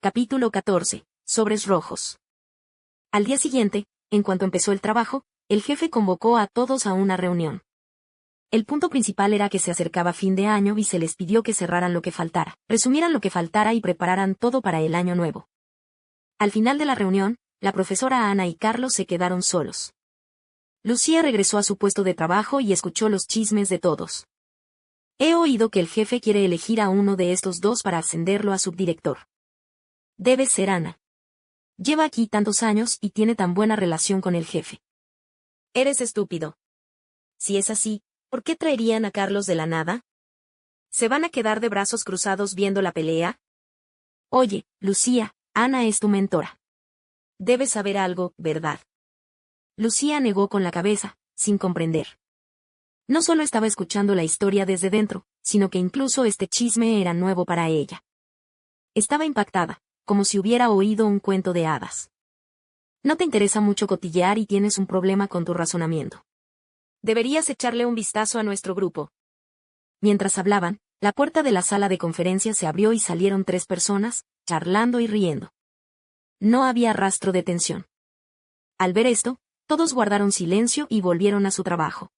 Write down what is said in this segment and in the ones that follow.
Capítulo 14. Sobres rojos. Al día siguiente, en cuanto empezó el trabajo, el jefe convocó a todos a una reunión. El punto principal era que se acercaba fin de año y se les pidió que cerraran lo que faltara, resumieran lo que faltara y prepararan todo para el año nuevo. Al final de la reunión, la profesora Ana y Carlos se quedaron solos. Lucía regresó a su puesto de trabajo y escuchó los chismes de todos. He oído que el jefe quiere elegir a uno de estos dos para ascenderlo a subdirector. Debe ser Ana. Lleva aquí tantos años y tiene tan buena relación con el jefe. Eres estúpido. Si es así, ¿por qué traerían a Carlos de la nada? ¿Se van a quedar de brazos cruzados viendo la pelea? Oye, Lucía, Ana es tu mentora. Debes saber algo, ¿verdad? Lucía negó con la cabeza, sin comprender. No solo estaba escuchando la historia desde dentro, sino que incluso este chisme era nuevo para ella. Estaba impactada, como si hubiera oído un cuento de hadas. No te interesa mucho cotillear y tienes un problema con tu razonamiento. Deberías echarle un vistazo a nuestro grupo. Mientras hablaban, la puerta de la sala de conferencias se abrió y salieron 3 personas, charlando y riendo. No había rastro de tensión. Al ver esto, todos guardaron silencio y volvieron a su trabajo.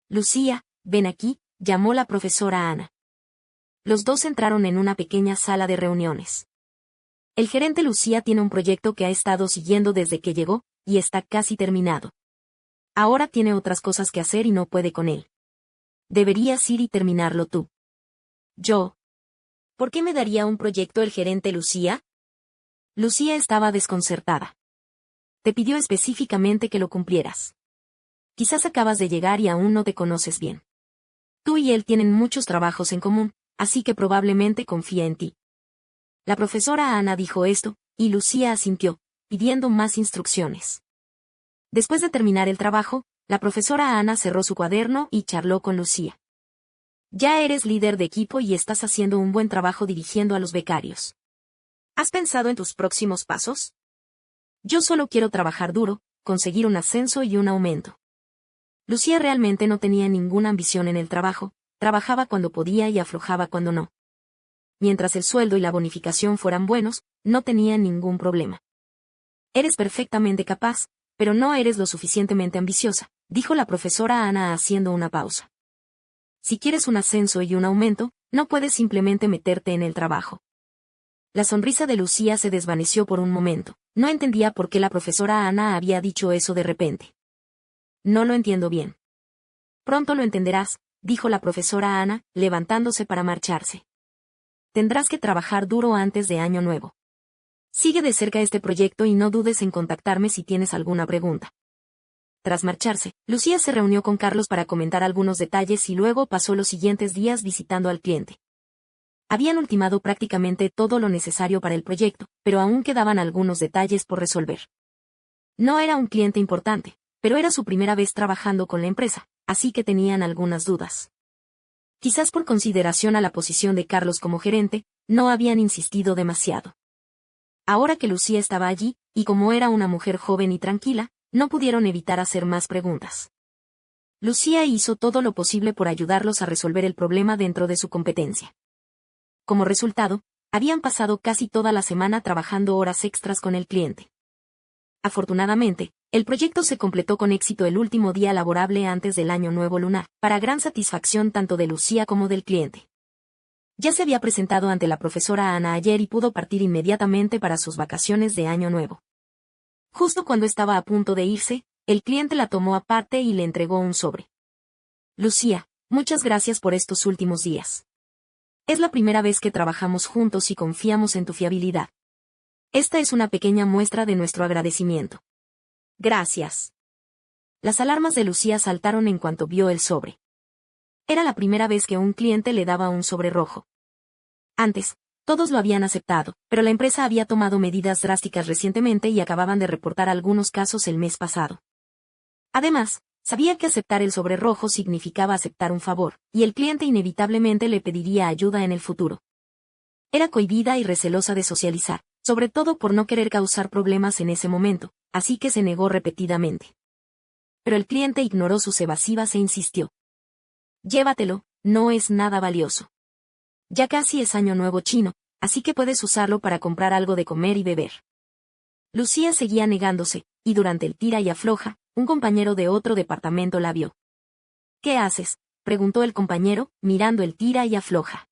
Lucía, ven aquí, llamó la profesora Ana. Los dos entraron en una pequeña sala de reuniones. El gerente Lucía tiene un proyecto que ha estado siguiendo desde que llegó, y está casi terminado. Ahora tiene otras cosas que hacer y no puede con él. Deberías ir y terminarlo tú. Yo. ¿Por qué me daría un proyecto el gerente Lucía? Lucía estaba desconcertada. Te pidió específicamente que lo cumplieras. Quizás acabas de llegar y aún no te conoces bien. Tú y él tienen muchos trabajos en común, así que probablemente confía en ti. La profesora Ana dijo esto, y Lucía asintió, pidiendo más instrucciones. Después de terminar el trabajo, la profesora Ana cerró su cuaderno y charló con Lucía. Ya eres líder de equipo y estás haciendo un buen trabajo dirigiendo a los becarios. ¿Has pensado en tus próximos pasos? Yo solo quiero trabajar duro, conseguir un ascenso y un aumento. Lucía realmente no tenía ninguna ambición en el trabajo, trabajaba cuando podía y aflojaba cuando no. Mientras el sueldo y la bonificación fueran buenos, no tenía ningún problema. Eres perfectamente capaz, pero no eres lo suficientemente ambiciosa, dijo la profesora Ana haciendo una pausa. Si quieres un ascenso y un aumento, no puedes simplemente meterte en el trabajo. La sonrisa de Lucía se desvaneció por un momento, no entendía por qué la profesora Ana había dicho eso de repente. No lo entiendo bien. Pronto lo entenderás, dijo la profesora Ana, levantándose para marcharse. Tendrás que trabajar duro antes de Año Nuevo. Sigue de cerca este proyecto y no dudes en contactarme si tienes alguna pregunta. Tras marcharse, Lucía se reunió con Carlos para comentar algunos detalles y luego pasó los siguientes días visitando al cliente. Habían ultimado prácticamente todo lo necesario para el proyecto, pero aún quedaban algunos detalles por resolver. No era un cliente importante, pero era su primera vez trabajando con la empresa, así que tenían algunas dudas. Quizás por consideración a la posición de Carlos como gerente, no habían insistido demasiado. Ahora que Lucía estaba allí, y como era una mujer joven y tranquila, no pudieron evitar hacer más preguntas. Lucía hizo todo lo posible por ayudarlos a resolver el problema dentro de su competencia. Como resultado, habían pasado casi toda la semana trabajando horas extras con el cliente. Afortunadamente, el proyecto se completó con éxito el último día laborable antes del Año Nuevo lunar, para gran satisfacción tanto de Lucía como del cliente. Ya se había presentado ante la profesora Ana ayer y pudo partir inmediatamente para sus vacaciones de Año Nuevo. Justo cuando estaba a punto de irse, el cliente la tomó aparte y le entregó un sobre. Lucía, muchas gracias por estos últimos días. Es la primera vez que trabajamos juntos y confiamos en tu fiabilidad. Esta es una pequeña muestra de nuestro agradecimiento. Gracias. Las alarmas de Lucía saltaron en cuanto vio el sobre. Era la primera vez que un cliente le daba un sobre rojo. Antes, todos lo habían aceptado, pero la empresa había tomado medidas drásticas recientemente y acababan de reportar algunos casos el mes pasado. Además, sabía que aceptar el sobre rojo significaba aceptar un favor, y el cliente inevitablemente le pediría ayuda en el futuro. Era cohibida y recelosa de socializar, sobre todo por no querer causar problemas en ese momento, así que se negó repetidamente. Pero el cliente ignoró sus evasivas e insistió. Llévatelo, no es nada valioso. Ya casi es Año Nuevo chino, así que puedes usarlo para comprar algo de comer y beber. Lucía seguía negándose, y durante el tira y afloja, un compañero de otro departamento la vio. ¿Qué haces?, preguntó el compañero, mirando el tira y afloja.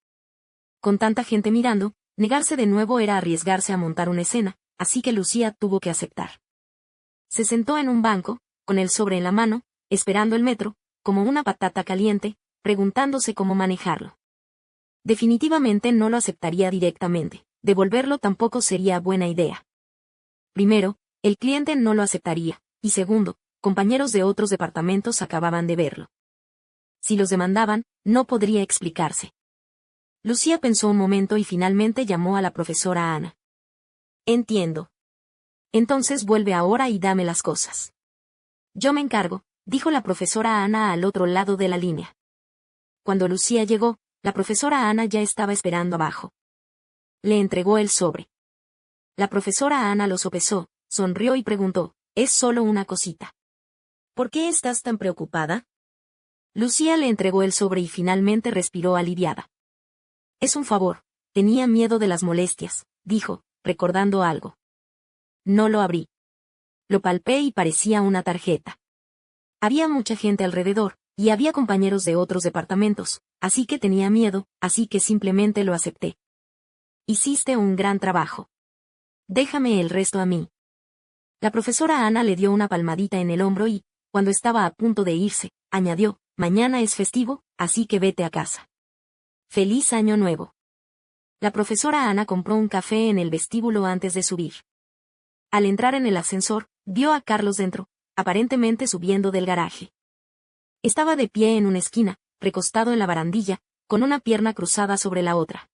Con tanta gente mirando, negarse de nuevo era arriesgarse a montar una escena, así que Lucía tuvo que aceptar. Se sentó en un banco, con el sobre en la mano, esperando el metro, como una patata caliente, preguntándose cómo manejarlo. Definitivamente no lo aceptaría directamente, devolverlo tampoco sería buena idea. Primero, el cliente no lo aceptaría, y segundo, compañeros de otros departamentos acababan de verlo. Si los demandaban, no podría explicarse. Lucía pensó un momento y finalmente llamó a la profesora Ana. Entiendo. Entonces vuelve ahora y dame las cosas. Yo me encargo, dijo la profesora Ana al otro lado de la línea. Cuando Lucía llegó, la profesora Ana ya estaba esperando abajo. Le entregó el sobre. La profesora Ana lo sopesó, sonrió y preguntó, «¿Es solo una cosita? ¿Por qué estás tan preocupada?» Lucía le entregó el sobre y finalmente respiró aliviada. «Es un favor, tenía miedo de las molestias», dijo, recordando algo. No lo abrí. Lo palpé y parecía una tarjeta. Había mucha gente alrededor, y había compañeros de otros departamentos, así que tenía miedo, así que simplemente lo acepté. Hiciste un gran trabajo. Déjame el resto a mí. La profesora Ana le dio una palmadita en el hombro y, cuando estaba a punto de irse, añadió, «Mañana es festivo, así que vete a casa. ¡Feliz Año Nuevo!». La profesora Ana compró un café en el vestíbulo antes de subir. Al entrar en el ascensor, vio a Carlos dentro, aparentemente subiendo del garaje. Estaba de pie en una esquina, recostado en la barandilla, con una pierna cruzada sobre la otra.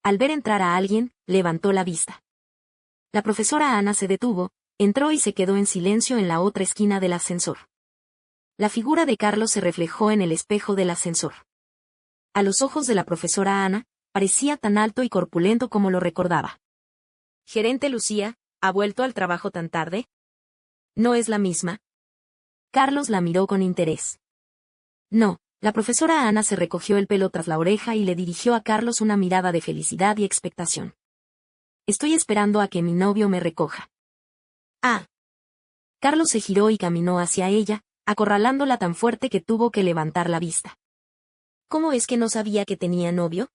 Al ver entrar a alguien, levantó la vista. La profesora Ana se detuvo, entró y se quedó en silencio en la otra esquina del ascensor. La figura de Carlos se reflejó en el espejo del ascensor. A los ojos de la profesora Ana, parecía tan alto y corpulento como lo recordaba. «Gerente Lucía, ¿ha vuelto al trabajo tan tarde? ¿No es la misma?». Carlos la miró con interés. No, la profesora Ana se recogió el pelo tras la oreja y le dirigió a Carlos una mirada de felicidad y expectación. «Estoy esperando a que mi novio me recoja». «Ah». Carlos se giró y caminó hacia ella, acorralándola tan fuerte que tuvo que levantar la vista. «¿Cómo es que no sabía que tenía novio?».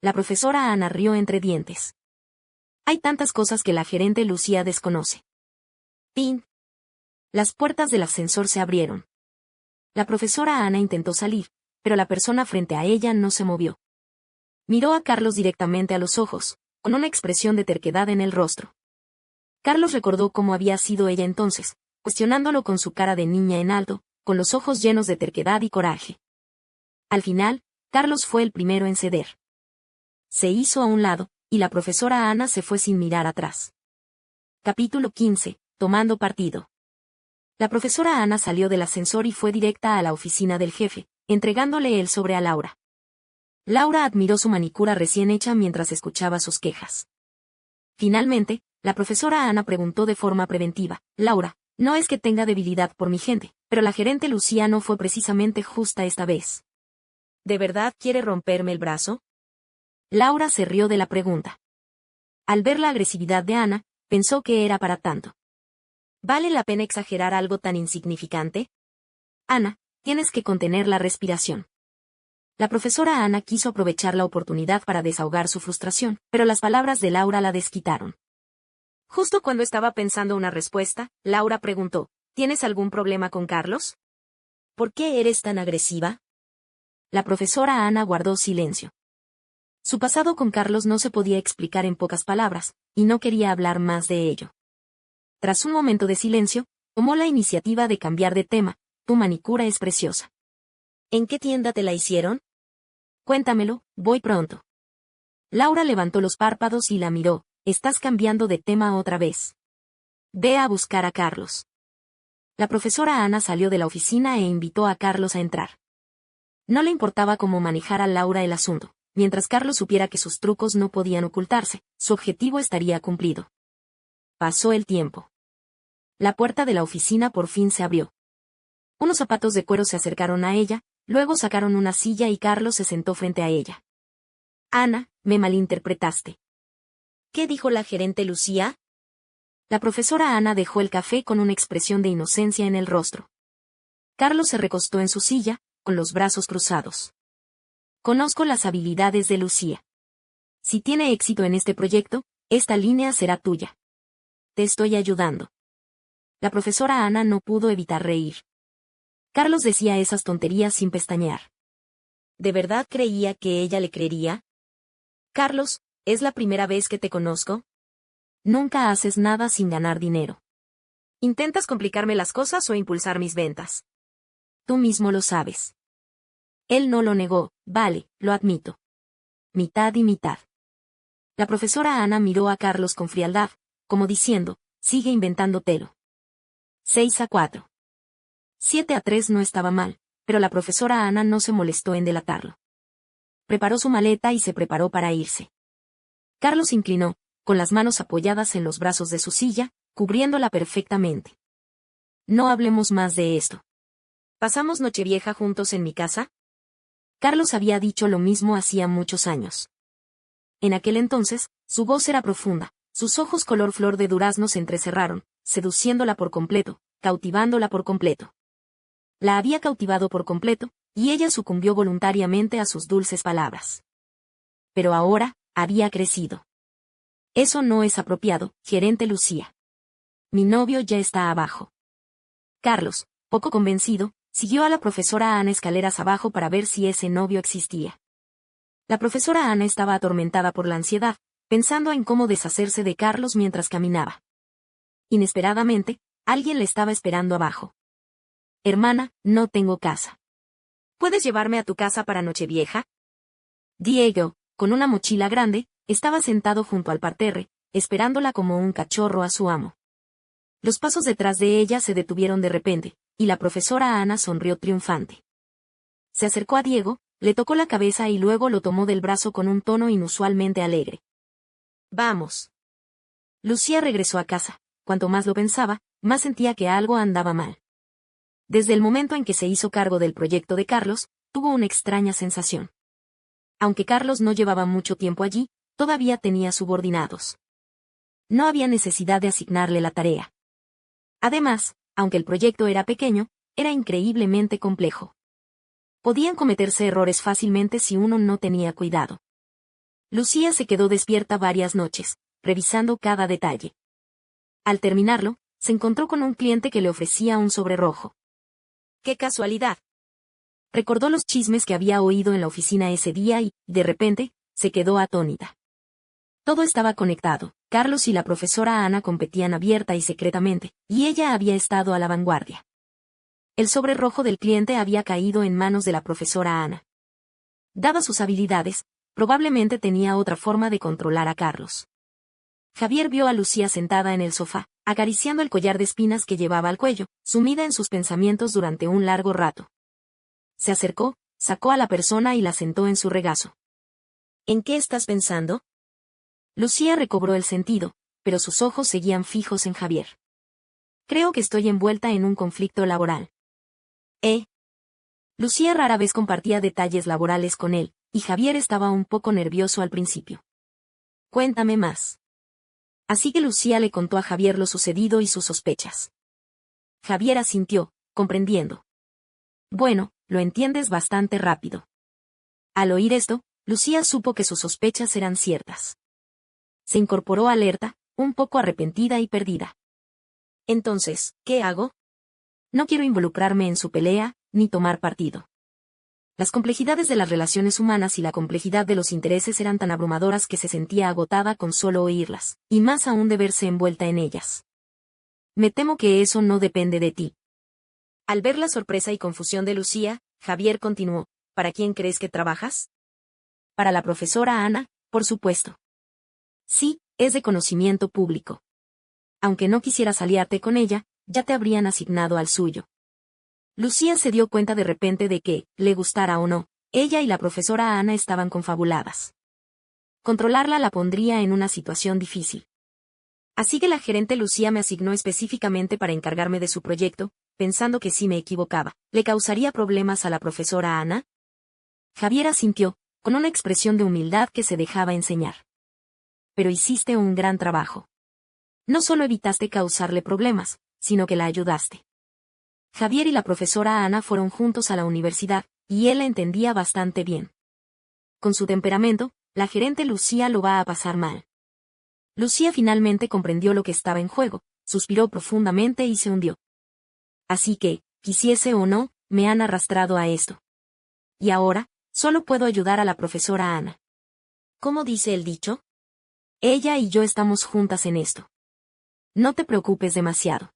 La profesora Ana rió entre dientes. «Hay tantas cosas que la gerente Lucía desconoce». ¡Pin! Las puertas del ascensor se abrieron. La profesora Ana intentó salir, pero la persona frente a ella no se movió. Miró a Carlos directamente a los ojos, con una expresión de terquedad en el rostro. Carlos recordó cómo había sido ella entonces, cuestionándolo con su cara de niña en alto, con los ojos llenos de terquedad y coraje. Al final, Carlos fue el primero en ceder. Se hizo a un lado, y la profesora Ana se fue sin mirar atrás. Capítulo 15. Tomando partido. La profesora Ana salió del ascensor y fue directa a la oficina del jefe, entregándole el sobre a Laura. Laura admiró su manicura recién hecha mientras escuchaba sus quejas. Finalmente, la profesora Ana preguntó de forma preventiva, «Laura, no es que tenga debilidad por mi gente, pero la gerente Lucía no fue precisamente justa esta vez. ¿De verdad quiere romperme el brazo?». Laura se rió de la pregunta. Al ver la agresividad de Ana, pensó que era para tanto. ¿Vale la pena exagerar algo tan insignificante? Ana, tienes que contener la respiración. La profesora Ana quiso aprovechar la oportunidad para desahogar su frustración, pero las palabras de Laura la desquitaron. Justo cuando estaba pensando una respuesta, Laura preguntó, ¿tienes algún problema con Carlos? ¿Por qué eres tan agresiva? La profesora Ana guardó silencio. Su pasado con Carlos no se podía explicar en pocas palabras, y no quería hablar más de ello. Tras un momento de silencio, tomó la iniciativa de cambiar de tema, «Tu manicura es preciosa. ¿En qué tienda te la hicieron? Cuéntamelo, voy pronto». Laura levantó los párpados y la miró, «Estás cambiando de tema otra vez. Ve a buscar a Carlos». La profesora Ana salió de la oficina e invitó a Carlos a entrar. No le importaba cómo manejara Laura el asunto. Mientras Carlos supiera que sus trucos no podían ocultarse, su objetivo estaría cumplido. Pasó el tiempo. La puerta de la oficina por fin se abrió. Unos zapatos de cuero se acercaron a ella, luego sacaron una silla y Carlos se sentó frente a ella. Ana, me malinterpretaste. ¿Qué dijo la gerente Lucía? La profesora Ana dejó el café con una expresión de inocencia en el rostro. Carlos se recostó en su silla, con los brazos cruzados. Conozco las habilidades de Lucía. Si tiene éxito en este proyecto, esta línea será tuya. Te estoy ayudando. La profesora Ana no pudo evitar reír. Carlos decía esas tonterías sin pestañear. ¿De verdad creía que ella le creería? Carlos, ¿es la primera vez que te conozco? Nunca haces nada sin ganar dinero. ¿Intentas complicarme las cosas o impulsar mis ventas? Tú mismo lo sabes. Él no lo negó, vale, lo admito. Mitad y mitad. La profesora Ana miró a Carlos con frialdad, como diciendo, sigue inventándotelo. 6-4. 7-3 no estaba mal, pero la profesora Ana no se molestó en delatarlo. Preparó su maleta y se preparó para irse. Carlos se inclinó, con las manos apoyadas en los brazos de su silla, cubriéndola perfectamente. No hablemos más de esto. ¿Pasamos Nochevieja juntos en mi casa? Carlos había dicho lo mismo hacía muchos años. En aquel entonces, su voz era profunda, sus ojos color flor de durazno se entrecerraron, seduciéndola por completo, cautivándola por completo. La había cautivado por completo, y ella sucumbió voluntariamente a sus dulces palabras. Pero ahora, había crecido. Eso no es apropiado, gerente Lucía. Mi novio ya está abajo. Carlos, poco convencido, siguió a la profesora Ana escaleras abajo para ver si ese novio existía. La profesora Ana estaba atormentada por la ansiedad, pensando en cómo deshacerse de Carlos mientras caminaba. Inesperadamente, alguien le estaba esperando abajo. Hermana, no tengo casa. ¿Puedes llevarme a tu casa para Nochevieja? Diego, con una mochila grande, estaba sentado junto al parterre, esperándola como un cachorro a su amo. Los pasos detrás de ella se detuvieron de repente, y la profesora Ana sonrió triunfante. Se acercó a Diego, le tocó la cabeza y luego lo tomó del brazo con un tono inusualmente alegre. Vamos. Lucía regresó a casa. Cuanto más lo pensaba, más sentía que algo andaba mal. Desde el momento en que se hizo cargo del proyecto de Carlos, tuvo una extraña sensación. Aunque Carlos no llevaba mucho tiempo allí, todavía tenía subordinados. No había necesidad de asignarle la tarea. Además, aunque el proyecto era pequeño, era increíblemente complejo. Podían cometerse errores fácilmente si uno no tenía cuidado. Lucía se quedó despierta varias noches, revisando cada detalle. Al terminarlo, se encontró con un cliente que le ofrecía un sobre rojo. ¡Qué casualidad! Recordó los chismes que había oído en la oficina ese día y, de repente, se quedó atónita. Todo estaba conectado. Carlos y la profesora Ana competían abierta y secretamente, y ella había estado a la vanguardia. El sobre rojo del cliente había caído en manos de la profesora Ana. Dadas sus habilidades, probablemente tenía otra forma de controlar a Carlos. Javier vio a Lucía sentada en el sofá, acariciando el collar de espinas que llevaba al cuello, sumida en sus pensamientos durante un largo rato. Se acercó, sacó a la persona y la sentó en su regazo. ¿En qué estás pensando? Lucía recobró el sentido, pero sus ojos seguían fijos en Javier. Creo que estoy envuelta en un conflicto laboral. Lucía rara vez compartía detalles laborales con él, y Javier estaba un poco nervioso al principio. Cuéntame más. Así que Lucía le contó a Javier lo sucedido y sus sospechas. Javier asintió, comprendiendo. Bueno, lo entiendes bastante rápido. Al oír esto, Lucía supo que sus sospechas eran ciertas. Se incorporó alerta, un poco arrepentida y perdida. Entonces, ¿qué hago? No quiero involucrarme en su pelea, ni tomar partido. Las complejidades de las relaciones humanas y la complejidad de los intereses eran tan abrumadoras que se sentía agotada con solo oírlas, y más aún de verse envuelta en ellas. Me temo que eso no depende de ti. Al ver la sorpresa y confusión de Lucía, Javier continuó, ¿para quién crees que trabajas? Para la profesora Ana, por supuesto. Sí, es de conocimiento público. Aunque no quisieras aliarte con ella, ya te habrían asignado al suyo. Lucía se dio cuenta de repente de que, le gustara o no, ella y la profesora Ana estaban confabuladas. Controlarla la pondría en una situación difícil. Así que la gerente Lucía me asignó específicamente para encargarme de su proyecto, pensando que si me equivocaba, ¿le causaría problemas a la profesora Ana? Javier asintió, con una expresión de humildad que se dejaba enseñar. Pero hiciste un gran trabajo. No solo evitaste causarle problemas, sino que la ayudaste. Javier y la profesora Ana fueron juntos a la universidad, y él la entendía bastante bien. Con su temperamento, la gerente Lucía lo va a pasar mal. Lucía finalmente comprendió lo que estaba en juego, suspiró profundamente y se hundió. Así que, quisiese o no, me han arrastrado a esto. Y ahora, solo puedo ayudar a la profesora Ana. ¿Cómo dice el dicho? Ella y yo estamos juntas en esto. No te preocupes demasiado.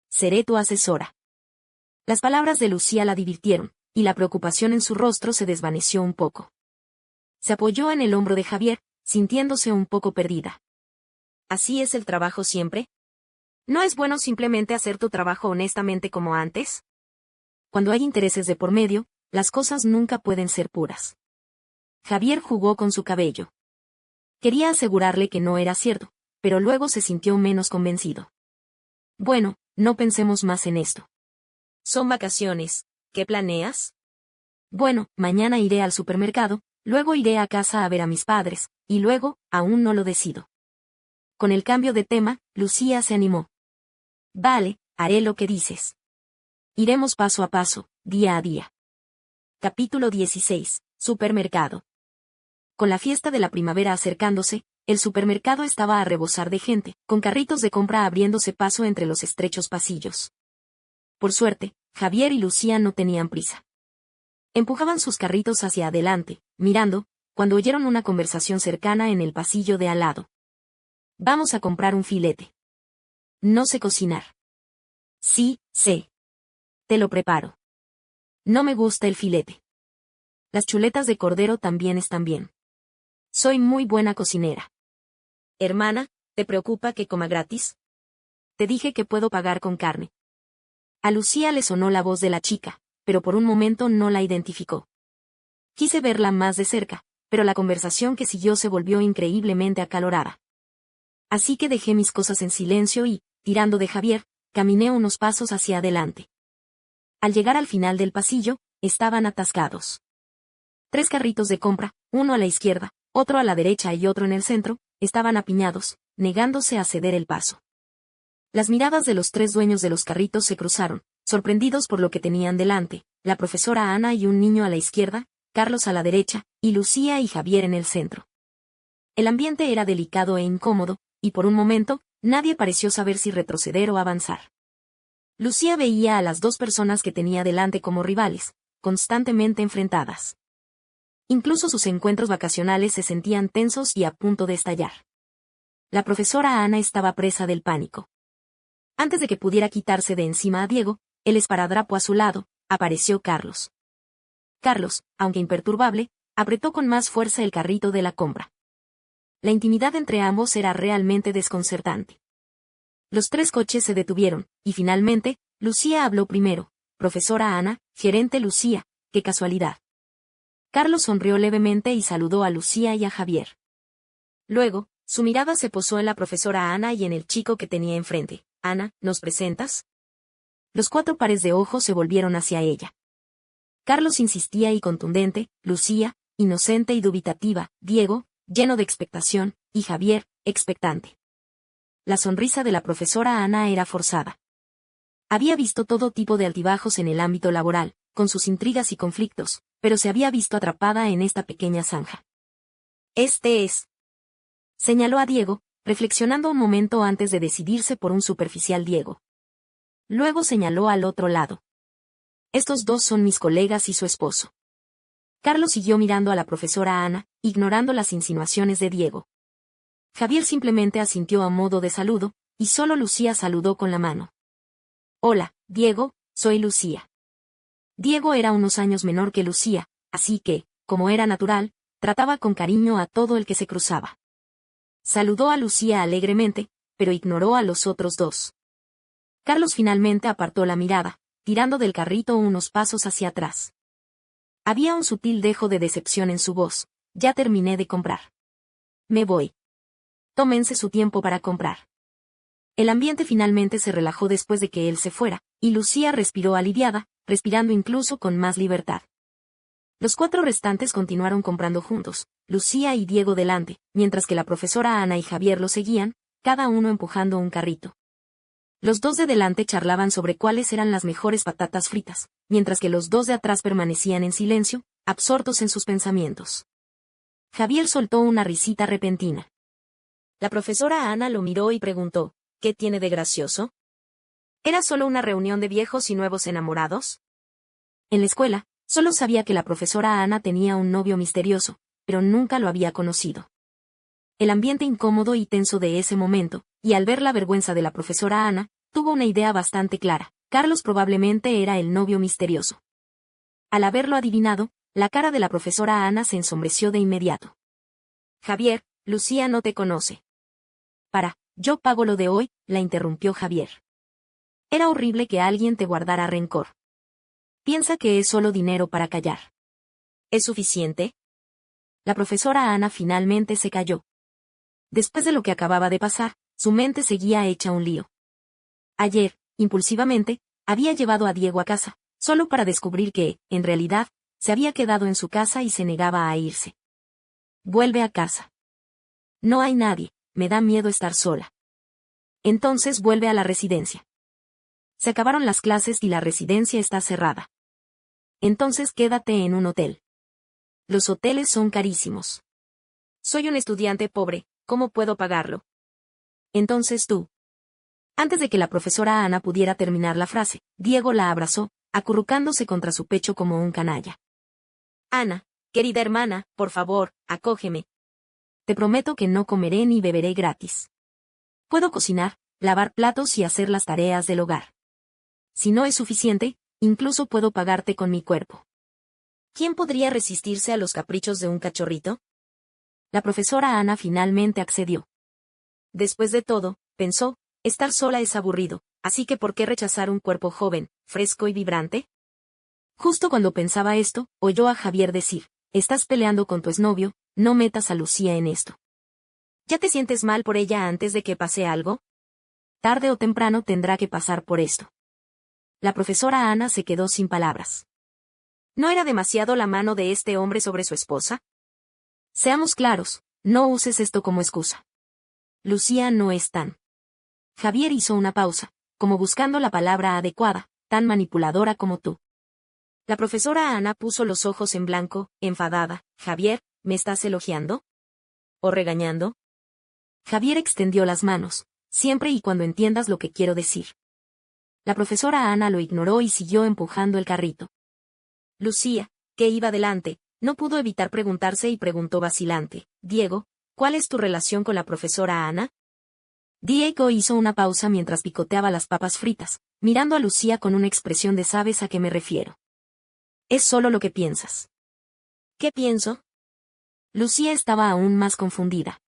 Seré tu asesora. Las palabras de Lucía la divirtieron, y la preocupación en su rostro se desvaneció un poco. Se apoyó en el hombro de Javier, sintiéndose un poco perdida. ¿Así es el trabajo siempre? ¿No es bueno simplemente hacer tu trabajo honestamente como antes? Cuando hay intereses de por medio, las cosas nunca pueden ser puras. Javier jugó con su cabello. Quería asegurarle que no era cierto, pero luego se sintió menos convencido. Bueno, no pensemos más en esto. Son vacaciones, ¿qué planeas? Bueno, mañana iré al supermercado, luego iré a casa a ver a mis padres, y luego, aún no lo decido. Con el cambio de tema, Lucía se animó. Vale, haré lo que dices. Iremos paso a paso, día a día. Capítulo 16. Supermercado. Con la fiesta de la primavera acercándose, el supermercado estaba a rebosar de gente, con carritos de compra abriéndose paso entre los estrechos pasillos. Por suerte, Javier y Lucía no tenían prisa. Empujaban sus carritos hacia adelante, mirando, cuando oyeron una conversación cercana en el pasillo de al lado. Vamos a comprar un filete. No sé cocinar. Sí, sé. Te lo preparo. No me gusta el filete. Las chuletas de cordero también están bien. Soy muy buena cocinera. Hermana, ¿te preocupa que coma gratis? Te dije que puedo pagar con carne. A Lucía le sonó la voz de la chica, pero por un momento no la identificó. Quise verla más de cerca, pero la conversación que siguió se volvió increíblemente acalorada. Así que dejé mis cosas en silencio y, tirando de Javier, caminé unos pasos hacia adelante. Al llegar al final del pasillo, estaban atascados. 3 carritos de compra, uno a la izquierda, otro a la derecha y otro en el centro, estaban apiñados, negándose a ceder el paso. Las miradas de los 3 dueños de los carritos se cruzaron, sorprendidos por lo que tenían delante, la profesora Ana y un niño a la izquierda, Carlos a la derecha, y Lucía y Javier en el centro. El ambiente era delicado e incómodo, y por un momento, nadie pareció saber si retroceder o avanzar. Lucía veía a las 2 personas que tenía delante como rivales, constantemente enfrentadas. Incluso sus encuentros vacacionales se sentían tensos y a punto de estallar. La profesora Ana estaba presa del pánico. Antes de que pudiera quitarse de encima a Diego, el esparadrapo a su lado, apareció Carlos. Carlos, aunque imperturbable, apretó con más fuerza el carrito de la compra. La intimidad entre ambos era realmente desconcertante. Los 3 coches se detuvieron, y finalmente, Lucía habló primero. Profesora Ana, gerente Lucía, qué casualidad. Carlos sonrió levemente y saludó a Lucía y a Javier. Luego, su mirada se posó en la profesora Ana y en el chico que tenía enfrente. Ana, ¿nos presentas? Los 4 pares de ojos se volvieron hacia ella. Carlos insistía y contundente, Lucía, inocente y dubitativa, Diego, lleno de expectación, y Javier, expectante. La sonrisa de la profesora Ana era forzada. Había visto todo tipo de altibajos en el ámbito laboral, con sus intrigas y conflictos, pero se había visto atrapada en esta pequeña zanja. Este es. Señaló a Diego, reflexionando un momento antes de decidirse por un superficial Diego. Luego señaló al otro lado. Estos 2 son mis colegas y su esposo. Carlos siguió mirando a la profesora Ana, ignorando las insinuaciones de Diego. Javier simplemente asintió a modo de saludo, y solo Lucía saludó con la mano. Hola, Diego, soy Lucía. Diego era unos años menor que Lucía, así que, como era natural, trataba con cariño a todo el que se cruzaba. Saludó a Lucía alegremente, pero ignoró a los otros 2. Carlos finalmente apartó la mirada, tirando del carrito unos pasos hacia atrás. Había un sutil dejo de decepción en su voz. Ya terminé de comprar. Me voy. Tómense su tiempo para comprar. El ambiente finalmente se relajó después de que él se fuera, y Lucía respiró aliviada, respirando incluso con más libertad. Los 4 restantes continuaron comprando juntos, Lucía y Diego delante, mientras que la profesora Ana y Javier lo seguían, cada uno empujando un carrito. Los 2 de delante charlaban sobre cuáles eran las mejores patatas fritas, mientras que los 2 de atrás permanecían en silencio, absortos en sus pensamientos. Javier soltó una risita repentina. La profesora Ana lo miró y preguntó, ¿qué tiene de gracioso? ¿Era solo una reunión de viejos y nuevos enamorados? En la escuela, solo sabía que la profesora Ana tenía un novio misterioso, pero nunca lo había conocido. El ambiente incómodo y tenso de ese momento, y al ver la vergüenza de la profesora Ana, tuvo una idea bastante clara. Carlos probablemente era el novio misterioso. Al haberlo adivinado, la cara de la profesora Ana se ensombreció de inmediato. Javier, Lucía no te conoce. Yo pago lo de hoy, la interrumpió Javier. Era horrible que alguien te guardara rencor. Piensa que es solo dinero para callar. ¿Es suficiente? La profesora Ana finalmente se calló. Después de lo que acababa de pasar, su mente seguía hecha un lío. Ayer, impulsivamente, había llevado a Diego a casa, solo para descubrir que, en realidad, se había quedado en su casa y se negaba a irse. Vuelve a casa. No hay nadie, me da miedo estar sola. Entonces vuelve a la residencia. Se acabaron las clases y la residencia está cerrada. Entonces quédate en un hotel. Los hoteles son carísimos. Soy un estudiante pobre, ¿cómo puedo pagarlo? Entonces tú. Antes de que la profesora Ana pudiera terminar la frase, Diego la abrazó, acurrucándose contra su pecho como un canalla. Ana, querida hermana, por favor, acógeme. Te prometo que no comeré ni beberé gratis. Puedo cocinar, lavar platos y hacer las tareas del hogar. Si no es suficiente, incluso puedo pagarte con mi cuerpo. ¿Quién podría resistirse a los caprichos de un cachorrito? La profesora Ana finalmente accedió. Después de todo, pensó, estar sola es aburrido, así que ¿por qué rechazar un cuerpo joven, fresco y vibrante? Justo cuando pensaba esto, oyó a Javier decir, estás peleando con tu exnovio, no metas a Lucía en esto. ¿Ya te sientes mal por ella antes de que pase algo? Tarde o temprano tendrá que pasar por esto. La profesora Ana se quedó sin palabras. ¿No era demasiado la mano de este hombre sobre su esposa? Seamos claros, no uses esto como excusa. Lucía no es tan. Javier hizo una pausa, como buscando la palabra adecuada, tan manipuladora como tú. La profesora Ana puso los ojos en blanco, enfadada. Javier, ¿me estás elogiando? ¿O regañando? Javier extendió las manos, siempre y cuando entiendas lo que quiero decir. La profesora Ana lo ignoró y siguió empujando el carrito. Lucía, que iba delante, no pudo evitar preguntarse y preguntó vacilante, Diego, ¿cuál es tu relación con la profesora Ana? Diego hizo una pausa mientras picoteaba las papas fritas, mirando a Lucía con una expresión de ¿sabes a qué me refiero? Es solo lo que piensas. ¿Qué pienso? Lucía estaba aún más confundida.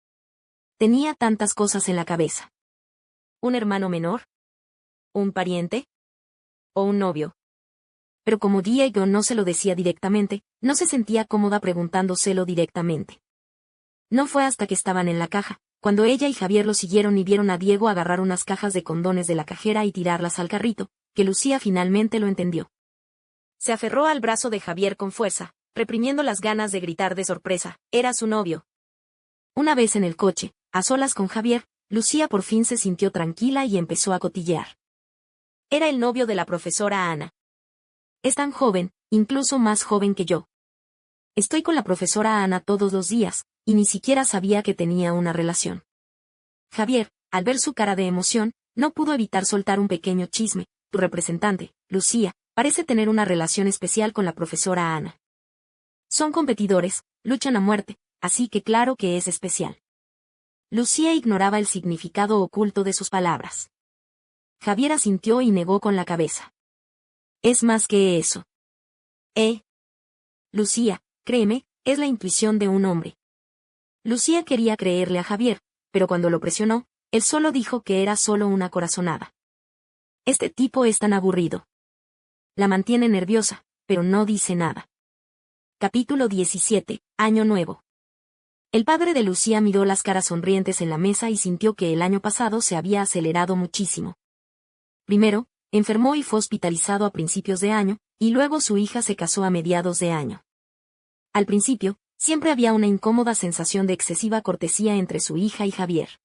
Tenía tantas cosas en la cabeza. ¿Un hermano menor? ¿Un pariente? ¿O un novio? Pero como Diego no se lo decía directamente, no se sentía cómoda preguntándoselo directamente. No fue hasta que estaban en la caja, cuando ella y Javier lo siguieron y vieron a Diego agarrar unas cajas de condones de la cajera y tirarlas al carrito, que Lucía finalmente lo entendió. Se aferró al brazo de Javier con fuerza, reprimiendo las ganas de gritar de sorpresa, era su novio. Una vez en el coche, a solas con Javier, Lucía por fin se sintió tranquila y empezó a cotillear. Era el novio de la profesora Ana. Es tan joven, incluso más joven que yo. Estoy con la profesora Ana todos los días, y ni siquiera sabía que tenía una relación. Javier, al ver su cara de emoción, no pudo evitar soltar un pequeño chisme. Tu representante, Lucía, parece tener una relación especial con la profesora Ana. Son competidores, luchan a muerte, así que claro que es especial. Lucía ignoraba el significado oculto de sus palabras. Javier asintió y negó con la cabeza. Es más que eso. Lucía, créeme, es la intuición de un hombre. Lucía quería creerle a Javier, pero cuando lo presionó, él solo dijo que era solo una corazonada. Este tipo es tan aburrido. La mantiene nerviosa, pero no dice nada. Capítulo 17, Año Nuevo. El padre de Lucía miró las caras sonrientes en la mesa y sintió que el año pasado se había acelerado muchísimo. Primero, enfermó y fue hospitalizado a principios de año, y luego su hija se casó a mediados de año. Al principio, siempre había una incómoda sensación de excesiva cortesía entre su hija y Javier.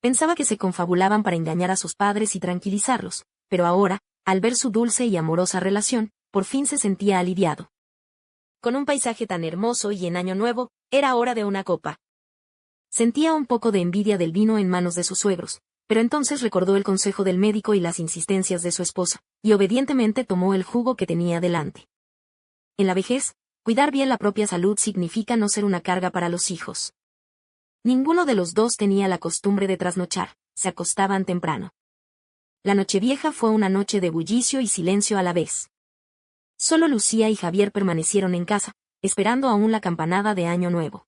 Pensaba que se confabulaban para engañar a sus padres y tranquilizarlos, pero ahora, al ver su dulce y amorosa relación, por fin se sentía aliviado. Con un paisaje tan hermoso y en Año Nuevo, era hora de una copa. Sentía un poco de envidia del vino en manos de sus suegros, pero entonces recordó el consejo del médico y las insistencias de su esposa, y obedientemente tomó el jugo que tenía delante. En la vejez, cuidar bien la propia salud significa no ser una carga para los hijos. Ninguno de los dos tenía la costumbre de trasnochar, se acostaban temprano. La Nochevieja fue una noche de bullicio y silencio a la vez. Solo Lucía y Javier permanecieron en casa, esperando aún la campanada de Año Nuevo.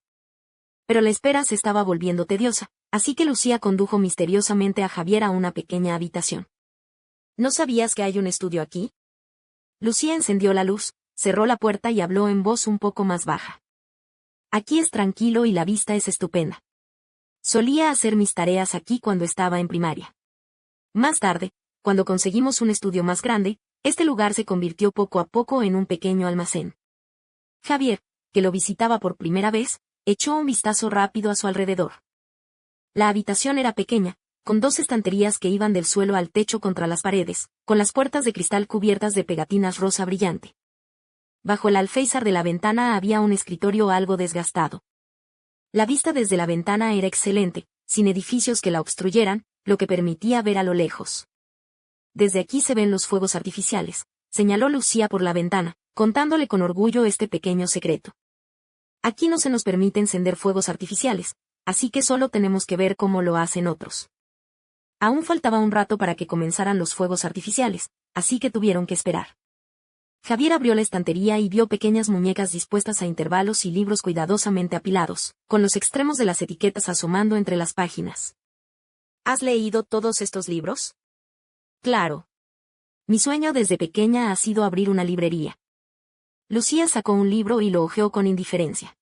Pero la espera se estaba volviendo tediosa, así que Lucía condujo misteriosamente a Javier a una pequeña habitación. ¿No sabías que hay un estudio aquí? Lucía encendió la luz, cerró la puerta y habló en voz un poco más baja. Aquí es tranquilo y la vista es estupenda. Solía hacer mis tareas aquí cuando estaba en primaria. Más tarde, cuando conseguimos un estudio más grande, este lugar se convirtió poco a poco en un pequeño almacén. Javier, que lo visitaba por primera vez, echó un vistazo rápido a su alrededor. La habitación era pequeña, con 2 estanterías que iban del suelo al techo contra las paredes, con las puertas de cristal cubiertas de pegatinas rosa brillante. Bajo el alféizar de la ventana había un escritorio algo desgastado. La vista desde la ventana era excelente, sin edificios que la obstruyeran, lo que permitía ver a lo lejos. Desde aquí se ven los fuegos artificiales, señaló Lucía por la ventana, contándole con orgullo este pequeño secreto. Aquí no se nos permite encender fuegos artificiales, así que solo tenemos que ver cómo lo hacen otros. Aún faltaba un rato para que comenzaran los fuegos artificiales, así que tuvieron que esperar. Javier abrió la estantería y vio pequeñas muñecas dispuestas a intervalos y libros cuidadosamente apilados, con los extremos de las etiquetas asomando entre las páginas. ¿Has leído todos estos libros? Claro. Mi sueño desde pequeña ha sido abrir una librería. Lucía sacó un libro y lo hojeó con indiferencia.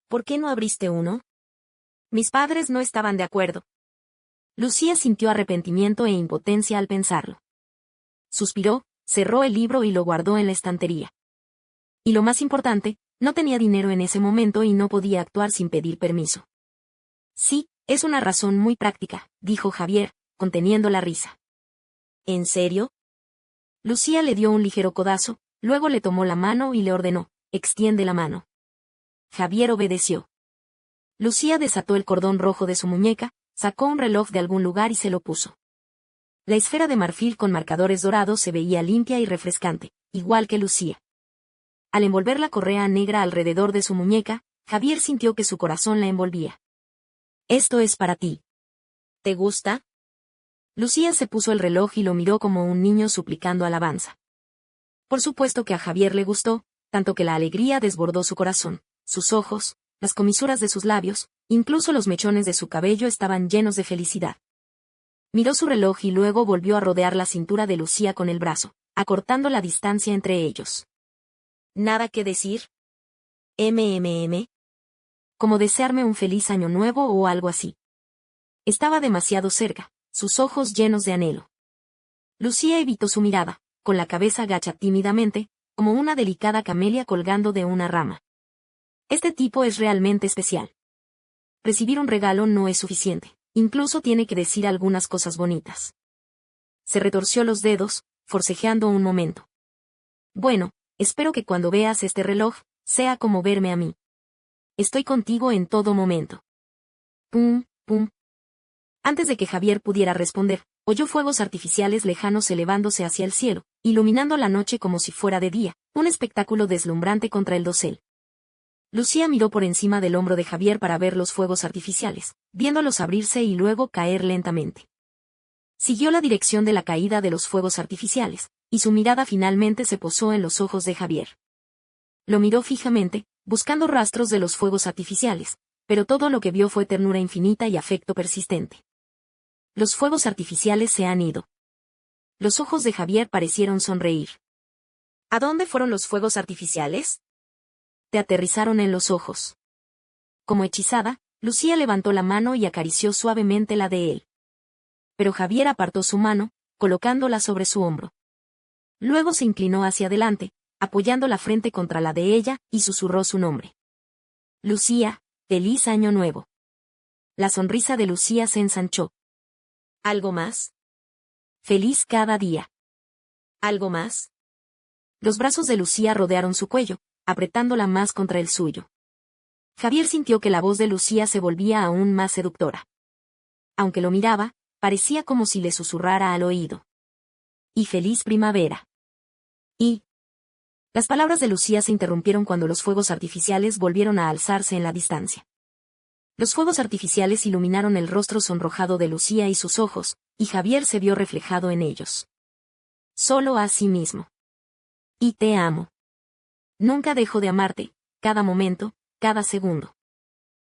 ¿Por qué no abriste uno? Mis padres no estaban de acuerdo. Lucía sintió arrepentimiento e impotencia al pensarlo. Suspiró, cerró el libro y lo guardó en la estantería. Y lo más importante, no tenía dinero en ese momento y no podía actuar sin pedir permiso. Sí, es una razón muy práctica, dijo Javier, conteniendo la risa. ¿En serio? Lucía le dio un ligero codazo, luego le tomó la mano y le ordenó, extiende la mano. Javier obedeció. Lucía desató el cordón rojo de su muñeca, sacó un reloj de algún lugar y se lo puso. La esfera de marfil con marcadores dorados se veía limpia y refrescante, igual que Lucía. Al envolver la correa negra alrededor de su muñeca, Javier sintió que su corazón la envolvía. Esto es para ti. ¿Te gusta? Lucía se puso el reloj y lo miró como un niño suplicando alabanza. Por supuesto que a Javier le gustó, tanto que la alegría desbordó su corazón, sus ojos, las comisuras de sus labios, incluso los mechones de su cabello estaban llenos de felicidad. Miró su reloj y luego volvió a rodear la cintura de Lucía con el brazo, acortando la distancia entre ellos. ¿Nada que decir? Como desearme un feliz año nuevo o algo así. Estaba demasiado cerca, sus ojos llenos de anhelo. Lucía evitó su mirada, con la cabeza agacha tímidamente, como una delicada camelia colgando de una rama. Este tipo es realmente especial. Recibir un regalo no es suficiente, incluso tiene que decir algunas cosas bonitas. Se retorció los dedos, forcejeando un momento. Bueno, espero que cuando veas este reloj, sea como verme a mí. Estoy contigo en todo momento. Pum, pum. Antes de que Javier pudiera responder, oyó fuegos artificiales lejanos elevándose hacia el cielo, iluminando la noche como si fuera de día, un espectáculo deslumbrante contra el dosel. Lucía miró por encima del hombro de Javier para ver los fuegos artificiales, viéndolos abrirse y luego caer lentamente. Siguió la dirección de la caída de los fuegos artificiales, y su mirada finalmente se posó en los ojos de Javier. Lo miró fijamente, buscando rastros de los fuegos artificiales, pero todo lo que vio fue ternura infinita y afecto persistente. Los fuegos artificiales se han ido. Los ojos de Javier parecieron sonreír. ¿A dónde fueron los fuegos artificiales? Te aterrizaron en los ojos. Como hechizada, Lucía levantó la mano y acarició suavemente la de él. Pero Javier apartó su mano, colocándola sobre su hombro. Luego se inclinó hacia adelante, apoyando la frente contra la de ella, y susurró su nombre. Lucía, feliz año nuevo. La sonrisa de Lucía se ensanchó. ¿Algo más? Feliz cada día. ¿Algo más? Los brazos de Lucía rodearon su cuello, apretándola más contra el suyo. Javier sintió que la voz de Lucía se volvía aún más seductora. Aunque lo miraba, parecía como si le susurrara al oído. Y feliz primavera. Y... Las palabras de Lucía se interrumpieron cuando los fuegos artificiales volvieron a alzarse en la distancia. Los fuegos artificiales iluminaron el rostro sonrojado de Lucía y sus ojos, y Javier se vio reflejado en ellos. Solo a sí mismo. Y te amo. Nunca dejo de amarte, cada momento, cada segundo.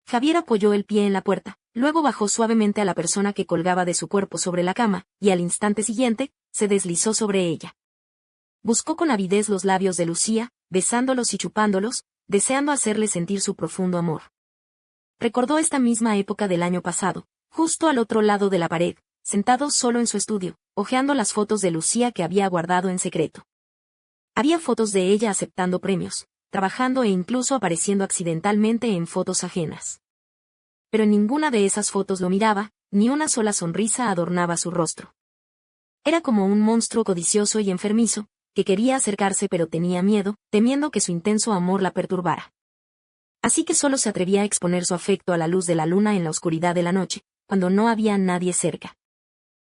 Javier apoyó el pie en la puerta, luego bajó suavemente a la persona que colgaba de su cuerpo sobre la cama, y al instante siguiente, se deslizó sobre ella. Buscó con avidez los labios de Lucía, besándolos y chupándolos, deseando hacerle sentir su profundo amor. Recordó esta misma época del año pasado, justo al otro lado de la pared, sentado solo en su estudio, hojeando las fotos de Lucía que había guardado en secreto. Había fotos de ella aceptando premios, trabajando e incluso apareciendo accidentalmente en fotos ajenas. Pero en ninguna de esas fotos lo miraba, ni una sola sonrisa adornaba su rostro. Era como un monstruo codicioso y enfermizo, que quería acercarse pero tenía miedo, temiendo que su intenso amor la perturbara. Así que solo se atrevía a exponer su afecto a la luz de la luna en la oscuridad de la noche, cuando no había nadie cerca.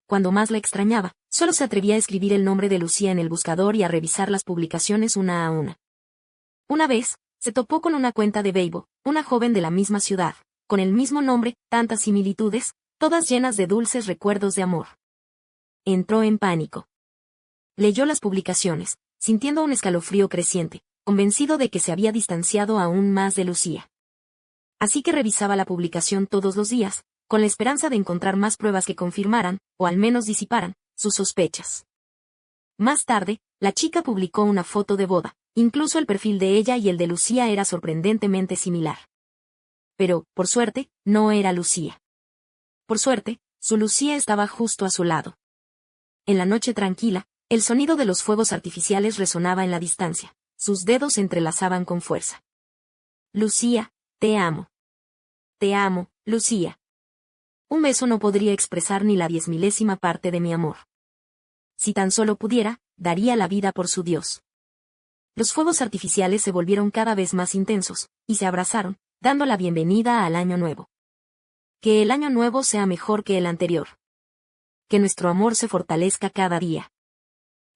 Cuando más la extrañaba, solo se atrevía a escribir el nombre de Lucía en el buscador y a revisar las publicaciones una a una. Una vez, se topó con una cuenta de Weibo, una joven de la misma ciudad, con el mismo nombre, tantas similitudes, todas llenas de dulces recuerdos de amor. Entró en pánico. Leyó las publicaciones, sintiendo un escalofrío creciente, convencido de que se había distanciado aún más de Lucía. Así que revisaba la publicación todos los días, con la esperanza de encontrar más pruebas que confirmaran, o al menos disiparan, sus sospechas. Más tarde, la chica publicó una foto de boda, incluso el perfil de ella y el de Lucía era sorprendentemente similar. Pero, por suerte, no era Lucía. Por suerte, su Lucía estaba justo a su lado. En la noche tranquila, el sonido de los fuegos artificiales resonaba en la distancia, sus dedos se entrelazaban con fuerza. Lucía, te amo. Te amo, Lucía. Un beso no podría expresar ni la 10.000ª parte de mi amor. Si tan solo pudiera, daría la vida por su Dios. Los fuegos artificiales se volvieron cada vez más intensos, y se abrazaron, dando la bienvenida al año nuevo. Que el año nuevo sea mejor que el anterior. Que nuestro amor se fortalezca cada día.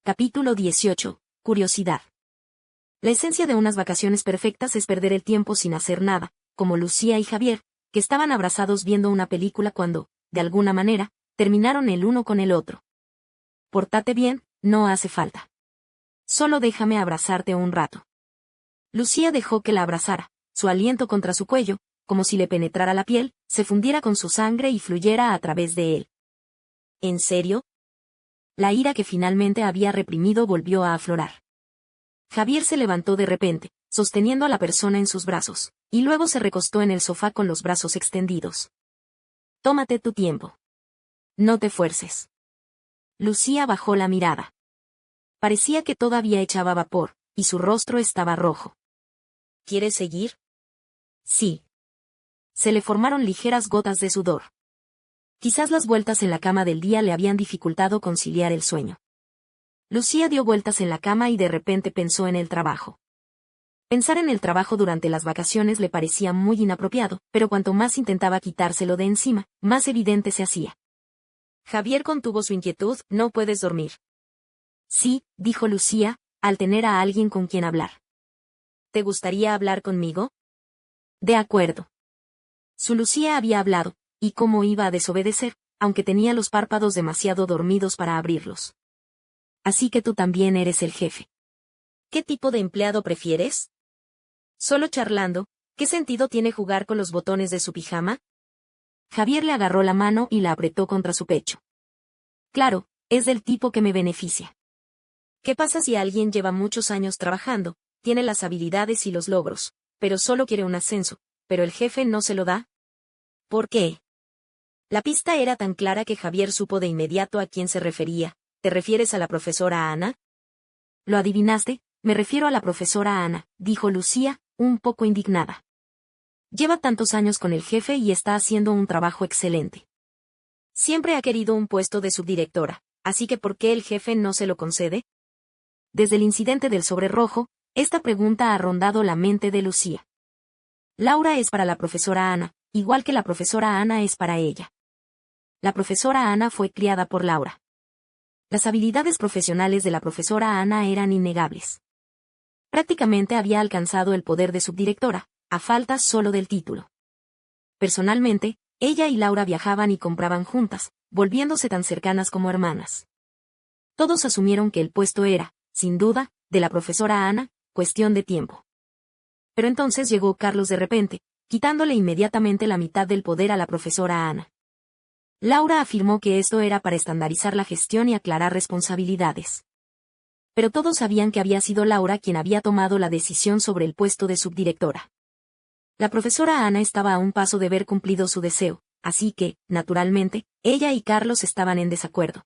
Capítulo 18. Curiosidad. La esencia de unas vacaciones perfectas es perder el tiempo sin hacer nada, como Lucía y Javier, que estaban abrazados viendo una película cuando, de alguna manera, terminaron el uno con el otro. Pórtate bien, no hace falta. Solo déjame abrazarte un rato. Lucía dejó que la abrazara, su aliento contra su cuello, como si le penetrara la piel, se fundiera con su sangre y fluyera a través de él. ¿En serio? La ira que finalmente había reprimido volvió a aflorar. Javier se levantó de repente, sosteniendo a la persona en sus brazos, y luego se recostó en el sofá con los brazos extendidos. Tómate tu tiempo. No te fuerces. Lucía bajó la mirada. Parecía que todavía echaba vapor, y su rostro estaba rojo. ¿Quieres seguir? Sí. Se le formaron ligeras gotas de sudor. Quizás las vueltas en la cama del día le habían dificultado conciliar el sueño. Lucía dio vueltas en la cama y de repente pensó en el trabajo. Pensar en el trabajo durante las vacaciones le parecía muy inapropiado, pero cuanto más intentaba quitárselo de encima, más evidente se hacía. Javier contuvo su inquietud. ¿No puedes dormir? Sí, dijo Lucía, al tener a alguien con quien hablar. ¿Te gustaría hablar conmigo? De acuerdo. Su Lucía había hablado, y cómo iba a desobedecer, aunque tenía los párpados demasiado dormidos para abrirlos. Así que tú también eres el jefe. ¿Qué tipo de empleado prefieres? Solo charlando, ¿qué sentido tiene jugar con los botones de su pijama? Javier le agarró la mano y la apretó contra su pecho. Claro, es del tipo que me beneficia. ¿Qué pasa si alguien lleva muchos años trabajando, tiene las habilidades y los logros, pero solo quiere un ascenso, pero el jefe no se lo da? ¿Por qué? La pista era tan clara que Javier supo de inmediato a quién se refería. ¿Te refieres a la profesora Ana? Lo adivinaste, Me refiero a la profesora Ana, dijo Lucía, un poco indignada. Lleva tantos años con el jefe y está haciendo un trabajo excelente. Siempre ha querido un puesto de subdirectora, así que ¿por qué el jefe no se lo concede? Desde el incidente del sobre rojo, esta pregunta ha rondado la mente de Lucía. Laura es para la profesora Ana, igual que la profesora Ana es para ella. La profesora Ana fue criada por Laura. Las habilidades profesionales de la profesora Ana eran innegables. Prácticamente había alcanzado el poder de subdirectora, a falta solo del título. Personalmente, ella y Laura viajaban y compraban juntas, volviéndose tan cercanas como hermanas. Todos asumieron que el puesto era, sin duda, de la profesora Ana, cuestión de tiempo. Pero entonces llegó Carlos de repente, quitándole inmediatamente la mitad del poder a la profesora Ana. Laura afirmó que esto era para estandarizar la gestión y aclarar responsabilidades. Pero todos sabían que había sido Laura quien había tomado la decisión sobre el puesto de subdirectora. La profesora Ana estaba a un paso de ver cumplido su deseo, así que, naturalmente, ella y Carlos estaban en desacuerdo.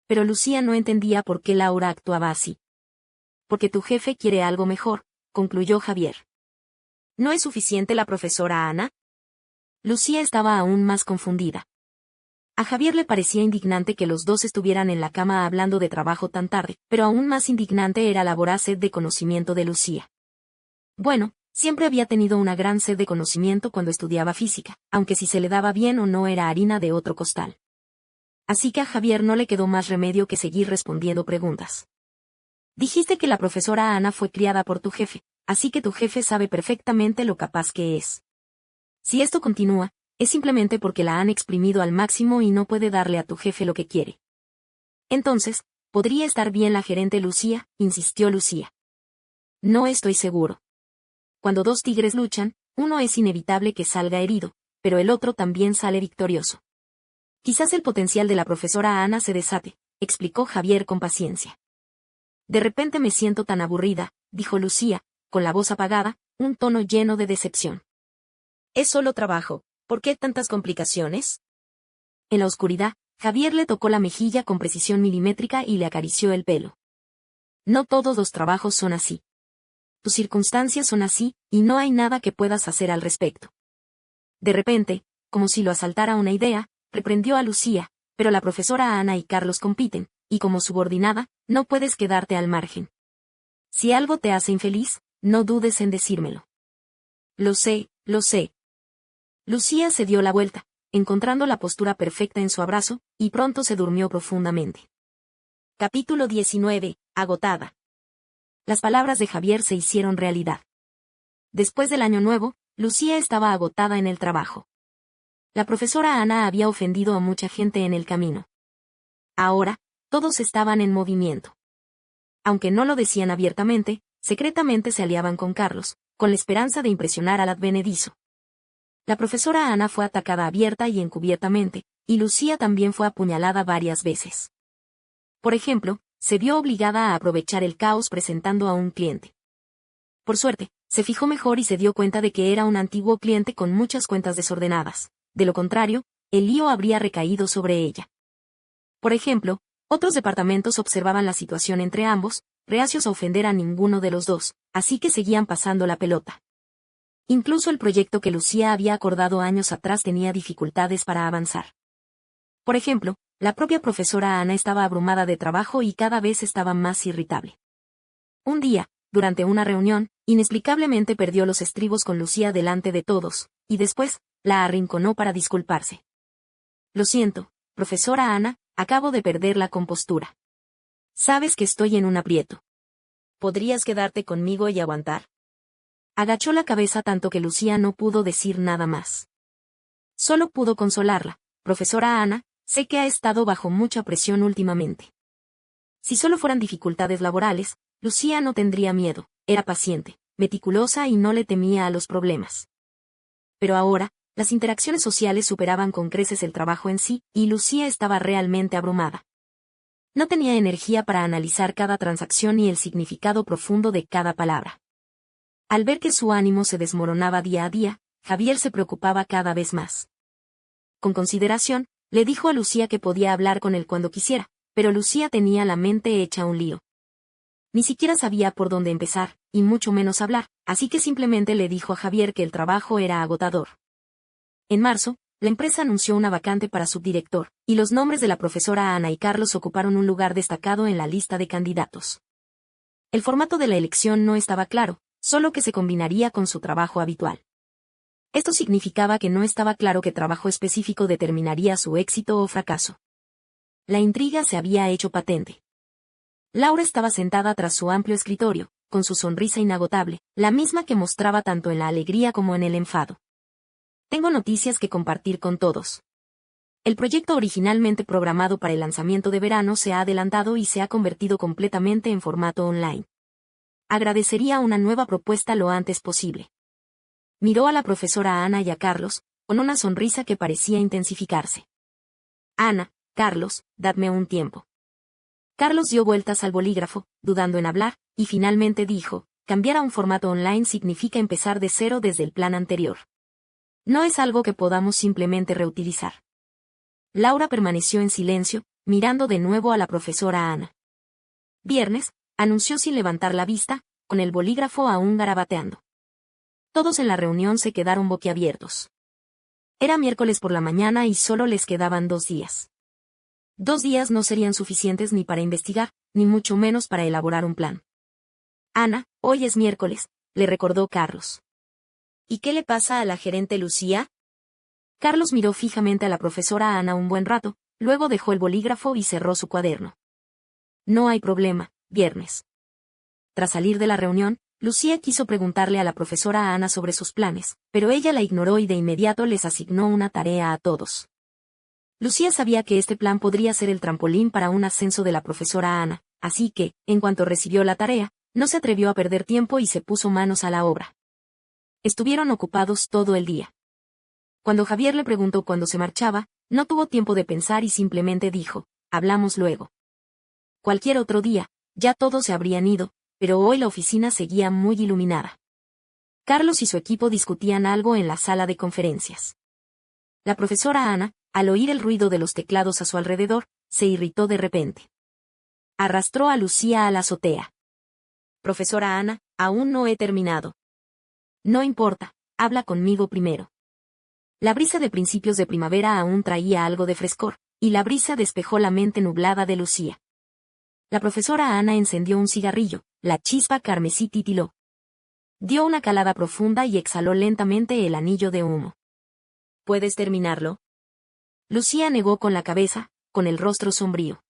Pero Lucía no entendía por qué Laura actuaba así. Porque tu jefe quiere algo mejor, concluyó Javier. ¿No es suficiente la profesora Ana? Lucía estaba aún más confundida. A Javier le parecía indignante que los dos estuvieran en la cama hablando de trabajo tan tarde, pero aún más indignante era la voraz sed de conocimiento de Lucía. Bueno, siempre había tenido una gran sed de conocimiento cuando estudiaba física, aunque si se le daba bien o no era harina de otro costal. Así que a Javier no le quedó más remedio que seguir respondiendo preguntas. Dijiste que la profesora Ana fue criada por tu jefe, así que tu jefe sabe perfectamente lo capaz que es. Si esto continúa, es simplemente porque la han exprimido al máximo y no puede darle a tu jefe lo que quiere. Entonces, ¿podría estar bien la gerente Lucía?, insistió Lucía. No estoy seguro. Cuando dos tigres luchan, uno es inevitable que salga herido, pero el otro también sale victorioso. Quizás el potencial de la profesora Ana se desate, explicó Javier con paciencia. De repente me siento tan aburrida, dijo Lucía, con la voz apagada, un tono lleno de decepción. Es solo trabajo, ¿por qué tantas complicaciones? En la oscuridad, Javier le tocó la mejilla con precisión milimétrica y le acarició el pelo. No todos los trabajos son así. Tus circunstancias son así, y no hay nada que puedas hacer al respecto. De repente, como si lo asaltara una idea, reprendió a Lucía, pero la profesora Ana y Carlos compiten, y como subordinada, no puedes quedarte al margen. Si algo te hace infeliz, no dudes en decírmelo. Lo sé, lo sé. Lucía se dio la vuelta, encontrando la postura perfecta en su abrazo, y pronto se durmió profundamente. Capítulo 19. Agotada. Las palabras de Javier se hicieron realidad. Después del año nuevo, Lucía estaba agotada en el trabajo. La profesora Ana había ofendido a mucha gente en el camino. Ahora, todos estaban en movimiento. Aunque no lo decían abiertamente, secretamente se aliaban con Carlos, con la esperanza de impresionar al advenedizo. La profesora Ana fue atacada abierta y encubiertamente, y Lucía también fue apuñalada varias veces. Por ejemplo, se vio obligada a aprovechar el caos presentando a un cliente. Por suerte, se fijó mejor y se dio cuenta de que era un antiguo cliente con muchas cuentas desordenadas. De lo contrario, el lío habría recaído sobre ella. Por ejemplo, otros departamentos observaban la situación entre ambos, reacios a ofender a ninguno de los dos, así que seguían pasando la pelota. Incluso el proyecto que Lucía había acordado años atrás tenía dificultades para avanzar. Por ejemplo, la propia profesora Ana estaba abrumada de trabajo y cada vez estaba más irritable. Un día, durante una reunión, inexplicablemente perdió los estribos con Lucía delante de todos, y después, la arrinconó para disculparse. Lo siento, profesora Ana, acabo de perder la compostura. Sabes que estoy en un aprieto. ¿Podrías quedarte conmigo y aguantar? Agachó la cabeza tanto que Lucía no pudo decir nada más. Solo pudo consolarla. Profesora Ana, sé que ha estado bajo mucha presión últimamente. Si solo fueran dificultades laborales, Lucía no tendría miedo, era paciente, meticulosa y no le temía a los problemas. Pero ahora, las interacciones sociales superaban con creces el trabajo en sí, y Lucía estaba realmente abrumada. No tenía energía para analizar cada transacción ni el significado profundo de cada palabra. Al ver que su ánimo se desmoronaba día a día, Javier se preocupaba cada vez más. Con consideración, le dijo a Lucía que podía hablar con él cuando quisiera, pero Lucía tenía la mente hecha un lío. Ni siquiera sabía por dónde empezar, y mucho menos hablar, así que simplemente le dijo a Javier que el trabajo era agotador. En marzo, la empresa anunció una vacante para subdirector, y los nombres de la profesora Ana y Carlos ocuparon un lugar destacado en la lista de candidatos. El formato de la elección no estaba claro, solo que se combinaría con su trabajo habitual. Esto significaba que no estaba claro qué trabajo específico determinaría su éxito o fracaso. La intriga se había hecho patente. Laura estaba sentada tras su amplio escritorio, con su sonrisa inagotable, la misma que mostraba tanto en la alegría como en el enfado. Tengo noticias que compartir con todos. El proyecto originalmente programado para el lanzamiento de verano se ha adelantado y se ha convertido completamente en formato online. Agradecería una nueva propuesta lo antes posible. Miró a la profesora Ana y a Carlos, con una sonrisa que parecía intensificarse. Ana, Carlos, dadme un tiempo. Carlos dio vueltas al bolígrafo, dudando en hablar, y finalmente dijo, cambiar a un formato online significa empezar de cero desde el plan anterior. No es algo que podamos simplemente reutilizar. Laura permaneció en silencio, mirando de nuevo a la profesora Ana. Viernes, anunció sin levantar la vista, con el bolígrafo aún garabateando. Todos en la reunión se quedaron boquiabiertos. Era miércoles por la mañana y solo les quedaban 2 días. 2 días no serían suficientes ni para investigar, ni mucho menos para elaborar un plan. Ana, hoy es miércoles, le recordó Carlos. ¿Y qué le pasa a la gerente Lucía? Carlos miró fijamente a la profesora Ana un buen rato, luego dejó el bolígrafo y cerró su cuaderno. No hay problema, viernes. Tras salir de la reunión, Lucía quiso preguntarle a la profesora Ana sobre sus planes, pero ella la ignoró y de inmediato les asignó una tarea a todos. Lucía sabía que este plan podría ser el trampolín para un ascenso de la profesora Ana, así que, en cuanto recibió la tarea, no se atrevió a perder tiempo y se puso manos a la obra. Estuvieron ocupados todo el día. Cuando Javier le preguntó cuándo se marchaba, no tuvo tiempo de pensar y simplemente dijo, hablamos luego. Cualquier otro día, ya todos se habrían ido, pero hoy la oficina seguía muy iluminada. Carlos y su equipo discutían algo en la sala de conferencias. La profesora Ana, al oír el ruido de los teclados a su alrededor, se irritó de repente. Arrastró a Lucía a la azotea. Profesora Ana, aún no he terminado. No importa, habla conmigo primero. La brisa de principios de primavera aún traía algo de frescor, y la brisa despejó la mente nublada de Lucía. La profesora Ana encendió un cigarrillo, la chispa carmesí titiló. Dio una calada profunda y exhaló lentamente el anillo de humo. ¿Puedes terminarlo? Lucía negó con la cabeza, con el rostro sombrío.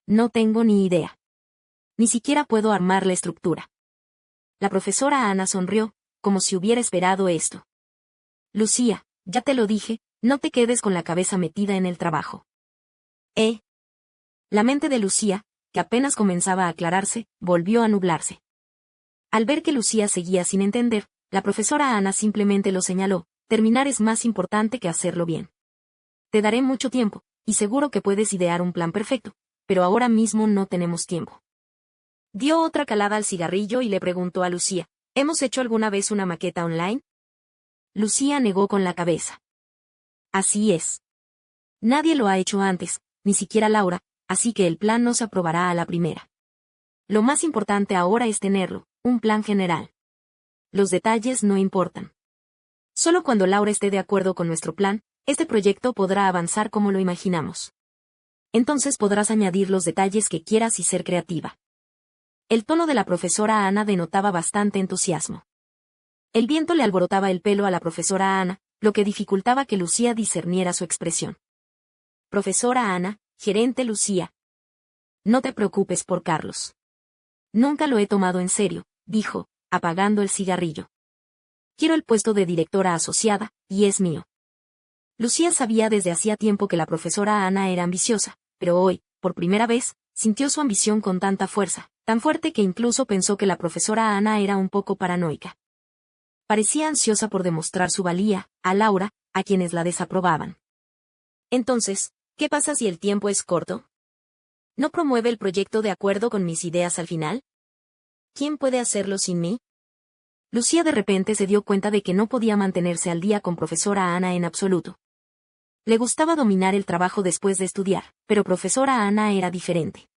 No tengo ni idea. Ni siquiera puedo armar la estructura. La profesora Ana sonrió, como si hubiera esperado esto. Lucía, ya te lo dije, no te quedes con la cabeza metida en el trabajo. La mente de Lucía, que apenas comenzaba a aclararse, volvió a nublarse. Al ver que Lucía seguía sin entender, la profesora Ana simplemente lo señaló, terminar es más importante que hacerlo bien. Te daré mucho tiempo, y seguro que puedes idear un plan perfecto, pero ahora mismo no tenemos tiempo. Dio otra calada al cigarrillo y le preguntó a Lucía, ¿hemos hecho alguna vez una maqueta online? Lucía negó con la cabeza. Así es. Nadie lo ha hecho antes, ni siquiera Laura, así que el plan no se aprobará a la primera. Lo más importante ahora es tenerlo, un plan general. Los detalles no importan. Solo cuando Laura esté de acuerdo con nuestro plan, este proyecto podrá avanzar como lo imaginamos. Entonces podrás añadir los detalles que quieras y ser creativa. El tono de la profesora Ana denotaba bastante entusiasmo. El viento le alborotaba el pelo a la profesora Ana, lo que dificultaba que Lucía discerniera su expresión. Profesora Ana, gerente Lucía. No te preocupes por Carlos. Nunca lo he tomado en serio, dijo, apagando el cigarrillo. Quiero el puesto de directora asociada, y es mío. Lucía sabía desde hacía tiempo que la profesora Ana era ambiciosa, pero hoy, por primera vez, sintió su ambición con tanta fuerza, tan fuerte que incluso pensó que la profesora Ana era un poco paranoica. Parecía ansiosa por demostrar su valía, a Laura, a quienes la desaprobaban. Entonces, ¿qué pasa si el tiempo es corto? ¿No promueve el proyecto de acuerdo con mis ideas al final? ¿Quién puede hacerlo sin mí? Lucía de repente se dio cuenta de que no podía mantenerse al día con profesora Ana en absoluto. Le gustaba dominar el trabajo después de estudiar, pero profesora Ana era diferente.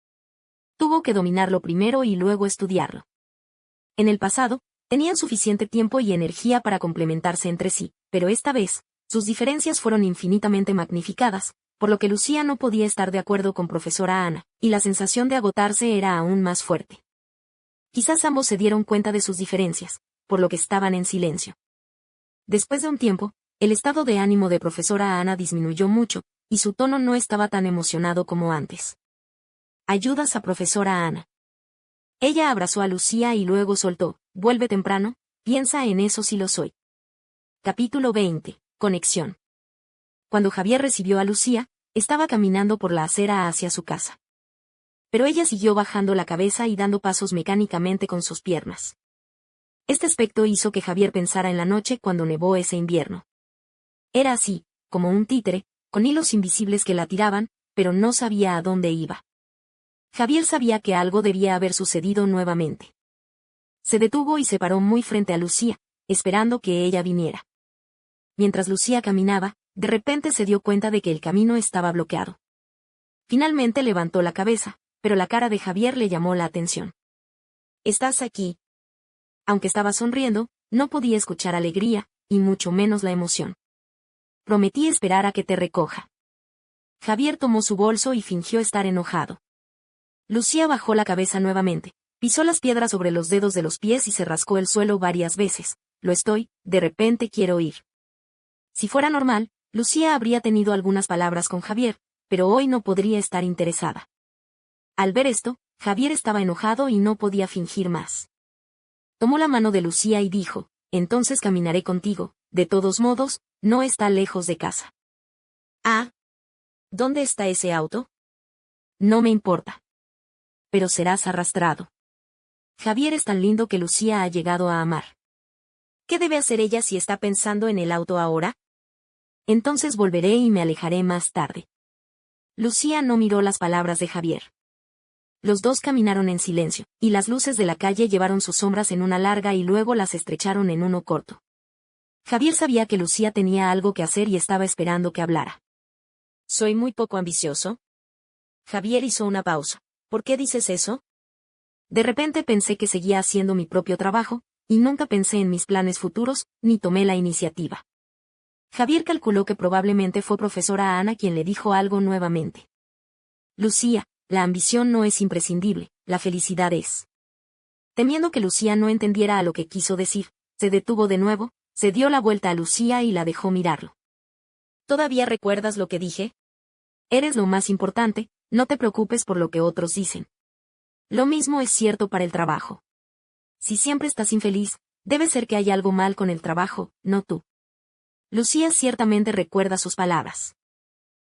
Tuvo que dominarlo primero y luego estudiarlo. En el pasado, tenían suficiente tiempo y energía para complementarse entre sí, pero esta vez, sus diferencias fueron infinitamente magnificadas, por lo que Lucía no podía estar de acuerdo con profesora Ana, y la sensación de agotarse era aún más fuerte. Quizás ambos se dieron cuenta de sus diferencias, por lo que estaban en silencio. Después de un tiempo, el estado de ánimo de profesora Ana disminuyó mucho, y su tono no estaba tan emocionado como antes. ¿Ayudas a profesora Ana? Ella abrazó a Lucía y luego soltó, vuelve temprano, piensa en eso si lo soy. Capítulo 20. Conexión. Cuando Javier recibió a Lucía, estaba caminando por la acera hacia su casa. Pero ella siguió bajando la cabeza y dando pasos mecánicamente con sus piernas. Este aspecto hizo que Javier pensara en la noche cuando nevó ese invierno. Era así, como un títere, con hilos invisibles que la tiraban, pero no sabía a dónde iba. Javier sabía que algo debía haber sucedido nuevamente. Se detuvo y se paró muy frente a Lucía, esperando que ella viniera. Mientras Lucía caminaba, de repente se dio cuenta de que el camino estaba bloqueado. Finalmente levantó la cabeza, pero la cara de Javier le llamó la atención. ¿Estás aquí? Aunque estaba sonriendo, no podía escuchar alegría, y mucho menos la emoción. Prometí esperar a que te recoja. Javier tomó su bolso y fingió estar enojado. Lucía bajó la cabeza nuevamente, pisó las piedras sobre los dedos de los pies y se rascó el suelo varias veces. Lo estoy, de repente quiero ir. Si fuera normal, Lucía habría tenido algunas palabras con Javier, pero hoy no podría estar interesada. Al ver esto, Javier estaba enojado y no podía fingir más. Tomó la mano de Lucía y dijo, entonces caminaré contigo, de todos modos, no está lejos de casa. Ah. ¿Dónde está ese auto? No me importa. Pero serás arrastrado. Javier es tan lindo que Lucía ha llegado a amar. ¿Qué debe hacer ella si está pensando en el auto ahora? Entonces volveré y me alejaré más tarde. Lucía no miró las palabras de Javier. Los dos caminaron en silencio, y las luces de la calle llevaron sus sombras en una larga y luego las estrecharon en uno corto. Javier sabía que Lucía tenía algo que hacer y estaba esperando que hablara. ¿Soy muy poco ambicioso? Javier hizo una pausa. ¿Por qué dices eso? De repente pensé que seguía haciendo mi propio trabajo, y nunca pensé en mis planes futuros, ni tomé la iniciativa. Javier calculó que probablemente fue profesora Ana quien le dijo algo nuevamente. Lucía, la ambición no es imprescindible, la felicidad es. Temiendo que Lucía no entendiera a lo que quiso decir, se detuvo de nuevo, se dio la vuelta a Lucía y la dejó mirarlo. ¿Todavía recuerdas lo que dije? Eres lo más importante, no te preocupes por lo que otros dicen. Lo mismo es cierto para el trabajo. Si siempre estás infeliz, debe ser que hay algo mal con el trabajo, no tú. Lucía ciertamente recuerda sus palabras.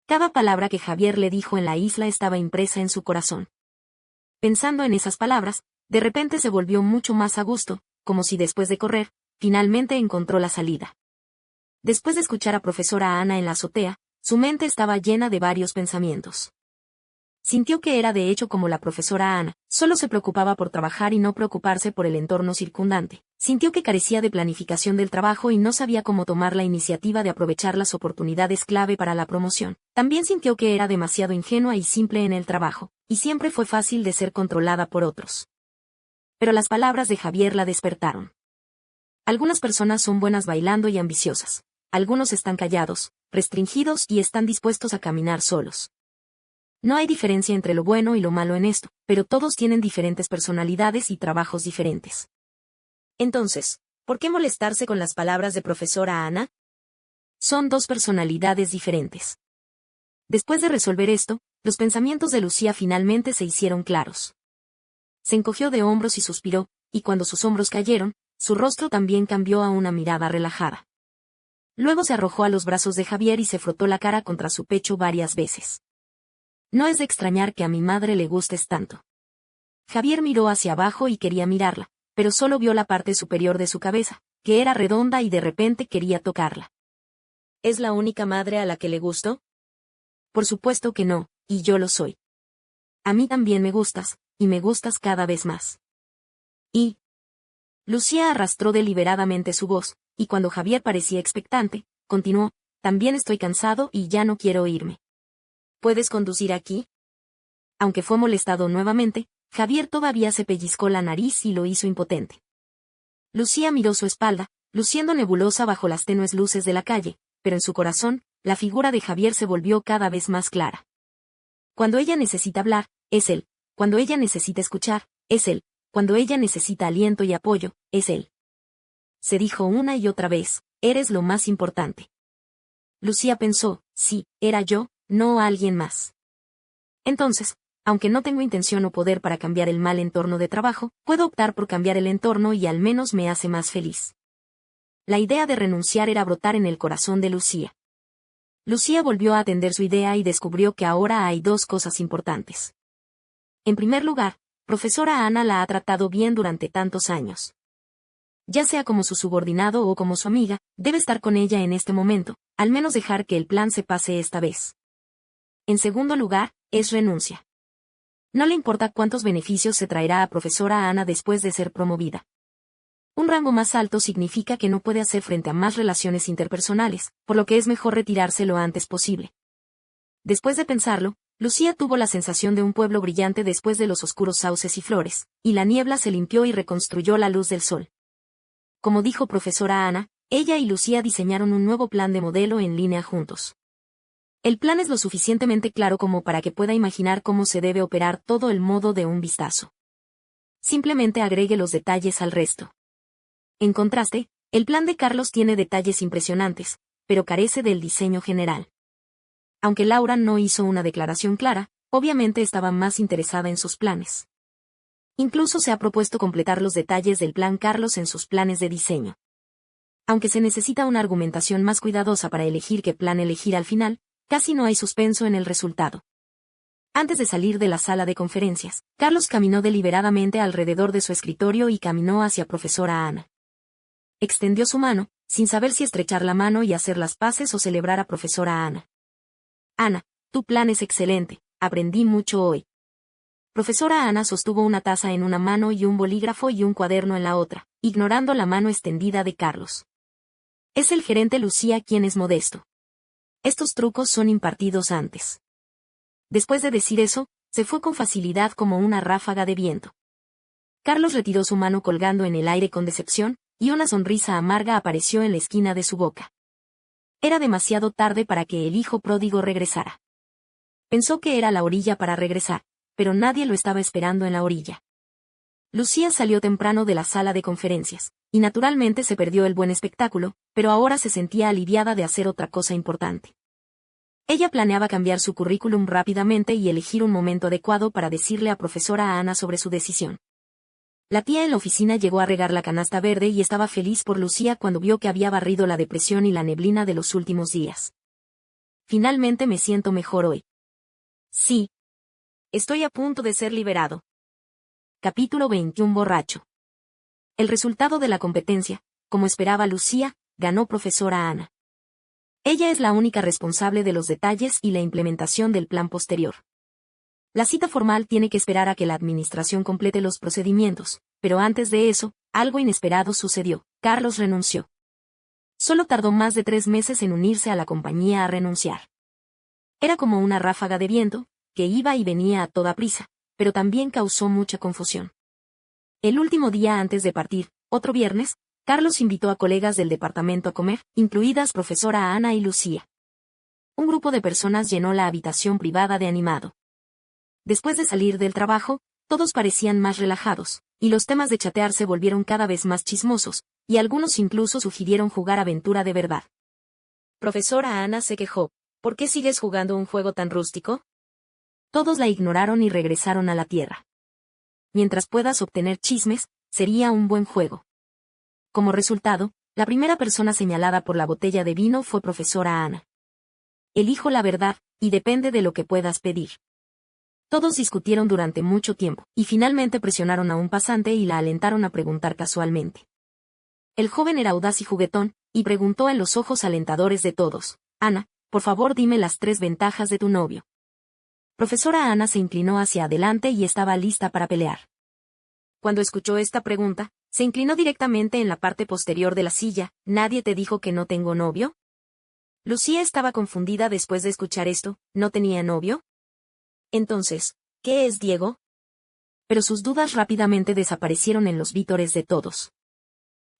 Cada palabra que Javier le dijo en la isla estaba impresa en su corazón. Pensando en esas palabras, de repente se volvió mucho más a gusto, como si después de correr, finalmente encontró la salida. Después de escuchar a profesora Ana en la azotea, su mente estaba llena de varios pensamientos. Sintió que era de hecho como la profesora Ana, solo se preocupaba por trabajar y no preocuparse por el entorno circundante. Sintió que carecía de planificación del trabajo y no sabía cómo tomar la iniciativa de aprovechar las oportunidades clave para la promoción. También sintió que era demasiado ingenua y simple en el trabajo, y siempre fue fácil de ser controlada por otros. Pero las palabras de Javier la despertaron. Algunas personas son buenas bailando y ambiciosas. Algunos están callados, restringidos y están dispuestos a caminar solos. No hay diferencia entre lo bueno y lo malo en esto, pero todos tienen diferentes personalidades y trabajos diferentes. Entonces, ¿por qué molestarse con las palabras de profesora Ana? Son dos personalidades diferentes. Después de resolver esto, los pensamientos de Lucía finalmente se hicieron claros. Se encogió de hombros y suspiró, y cuando sus hombros cayeron, su rostro también cambió a una mirada relajada. Luego se arrojó a los brazos de Javier y se frotó la cara contra su pecho varias veces. No es de extrañar que a mi madre le gustes tanto. Javier miró hacia abajo y quería mirarla, pero solo vio la parte superior de su cabeza, que era redonda y de repente quería tocarla. ¿Es la única madre a la que le gusto? Por supuesto que no, y yo lo soy. A mí también me gustas, y me gustas cada vez más. Y... Lucía arrastró deliberadamente su voz, y cuando Javier parecía expectante, continuó, también estoy cansado y ya no quiero irme. ¿Puedes conducir aquí? Aunque fue molestado nuevamente, Javier todavía se pellizcó la nariz y lo hizo impotente. Lucía miró su espalda, luciendo nebulosa bajo las tenues luces de la calle, pero en su corazón, la figura de Javier se volvió cada vez más clara. Cuando ella necesita hablar, es él. Cuando ella necesita escuchar, es él. Cuando ella necesita aliento y apoyo, es él. Se dijo una y otra vez, eres lo más importante. Lucía pensó, sí, era yo, no alguien más. Entonces, aunque no tengo intención o poder para cambiar el mal entorno de trabajo, puedo optar por cambiar el entorno y al menos me hace más feliz. La idea de renunciar era brotar en el corazón de Lucía. Lucía volvió a atender su idea y descubrió que ahora hay dos cosas importantes. En primer lugar, profesora Ana la ha tratado bien durante tantos años. Ya sea como su subordinado o como su amiga, debe estar con ella en este momento, al menos dejar que el plan se pase esta vez. En segundo lugar, es renuncia. No le importa cuántos beneficios se traerá a profesora Ana después de ser promovida. Un rango más alto significa que no puede hacer frente a más relaciones interpersonales, por lo que es mejor retirarse lo antes posible. Después de pensarlo, Lucía tuvo la sensación de un pueblo brillante después de los oscuros sauces y flores, y la niebla se limpió y reconstruyó la luz del sol. Como dijo profesora Ana, ella y Lucía diseñaron un nuevo plan de modelo en línea juntos. El plan es lo suficientemente claro como para que pueda imaginar cómo se debe operar todo el modo de un vistazo. Simplemente agregue los detalles al resto. En contraste, el plan de Carlos tiene detalles impresionantes, pero carece del diseño general. Aunque Laura no hizo una declaración clara, obviamente estaba más interesada en sus planes. Incluso se ha propuesto completar los detalles del plan Carlos en sus planes de diseño. Aunque se necesita una argumentación más cuidadosa para elegir qué plan elegir al final, casi no hay suspenso en el resultado. Antes de salir de la sala de conferencias, Carlos caminó deliberadamente alrededor de su escritorio y caminó hacia profesora Ana. Extendió su mano, sin saber si estrechar la mano y hacer las paces o celebrar a profesora Ana. Ana, tu plan es excelente, aprendí mucho hoy. Profesora Ana sostuvo una taza en una mano y un bolígrafo y un cuaderno en la otra, ignorando la mano extendida de Carlos. Es el gerente Lucía quien es modesto. Estos trucos son impartidos antes. Después de decir eso, se fue con facilidad como una ráfaga de viento. Carlos retiró su mano colgando en el aire con decepción, y una sonrisa amarga apareció en la esquina de su boca. Era demasiado tarde para que el hijo pródigo regresara. Pensó que era la orilla para regresar, pero nadie lo estaba esperando en la orilla. Lucía salió temprano de la sala de conferencias, y naturalmente se perdió el buen espectáculo, pero ahora se sentía aliviada de hacer otra cosa importante. Ella planeaba cambiar su currículum rápidamente y elegir un momento adecuado para decirle a profesora Ana sobre su decisión. La tía en la oficina llegó a regar la canasta verde y estaba feliz por Lucía cuando vio que había barrido la depresión y la neblina de los últimos días. Finalmente me siento mejor hoy. Sí. Estoy a punto de ser liberado. Capítulo 21 Borracho. El resultado de la competencia, como esperaba Lucía, ganó profesora Ana. Ella es la única responsable de los detalles y la implementación del plan posterior. La cita formal tiene que esperar a que la administración complete los procedimientos, pero antes de eso, algo inesperado sucedió. Carlos renunció. Solo tardó más de 3 meses en unirse a la compañía a renunciar. Era como una ráfaga de viento, que iba y venía a toda prisa, pero también causó mucha confusión. El último día antes de partir, otro viernes, Carlos invitó a colegas del departamento a comer, incluidas profesora Ana y Lucía. Un grupo de personas llenó la habitación privada de animado. Después de salir del trabajo, todos parecían más relajados, y los temas de chatear se volvieron cada vez más chismosos, y algunos incluso sugirieron jugar aventura de verdad. Profesora Ana se quejó, ¿por qué sigues jugando un juego tan rústico? Todos la ignoraron y regresaron a la tierra. Mientras puedas obtener chismes, sería un buen juego. Como resultado, la primera persona señalada por la botella de vino fue profesora Ana. Elijo la verdad, y depende de lo que puedas pedir. Todos discutieron durante mucho tiempo, y finalmente presionaron a un pasante y la alentaron a preguntar casualmente. El joven era audaz y juguetón, y preguntó en los ojos alentadores de todos, Ana, por favor dime las 3 ventajas de tu novio. Profesora Ana se inclinó hacia adelante y estaba lista para pelear. Cuando escuchó esta pregunta, se inclinó directamente en la parte posterior de la silla. ¿Nadie te dijo que no tengo novio? Lucía estaba confundida después de escuchar esto. ¿No tenía novio? Entonces, ¿qué es Diego? Pero sus dudas rápidamente desaparecieron en los vítores de todos.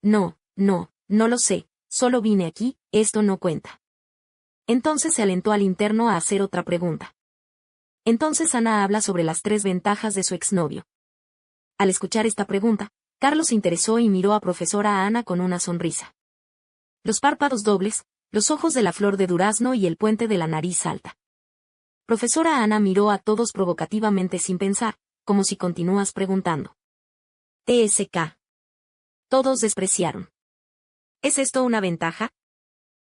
No lo sé, solo vine aquí, esto no cuenta. Entonces se alentó al interno a hacer otra pregunta. Entonces Ana habla sobre las 3 ventajas de su exnovio. Al escuchar esta pregunta, Carlos se interesó y miró a profesora Ana con una sonrisa. Los párpados dobles, los ojos de la flor de durazno y el puente de la nariz alta. Profesora Ana miró a todos provocativamente sin pensar, como si continúas preguntando. TSK. Todos despreciaron. ¿Es esto una ventaja?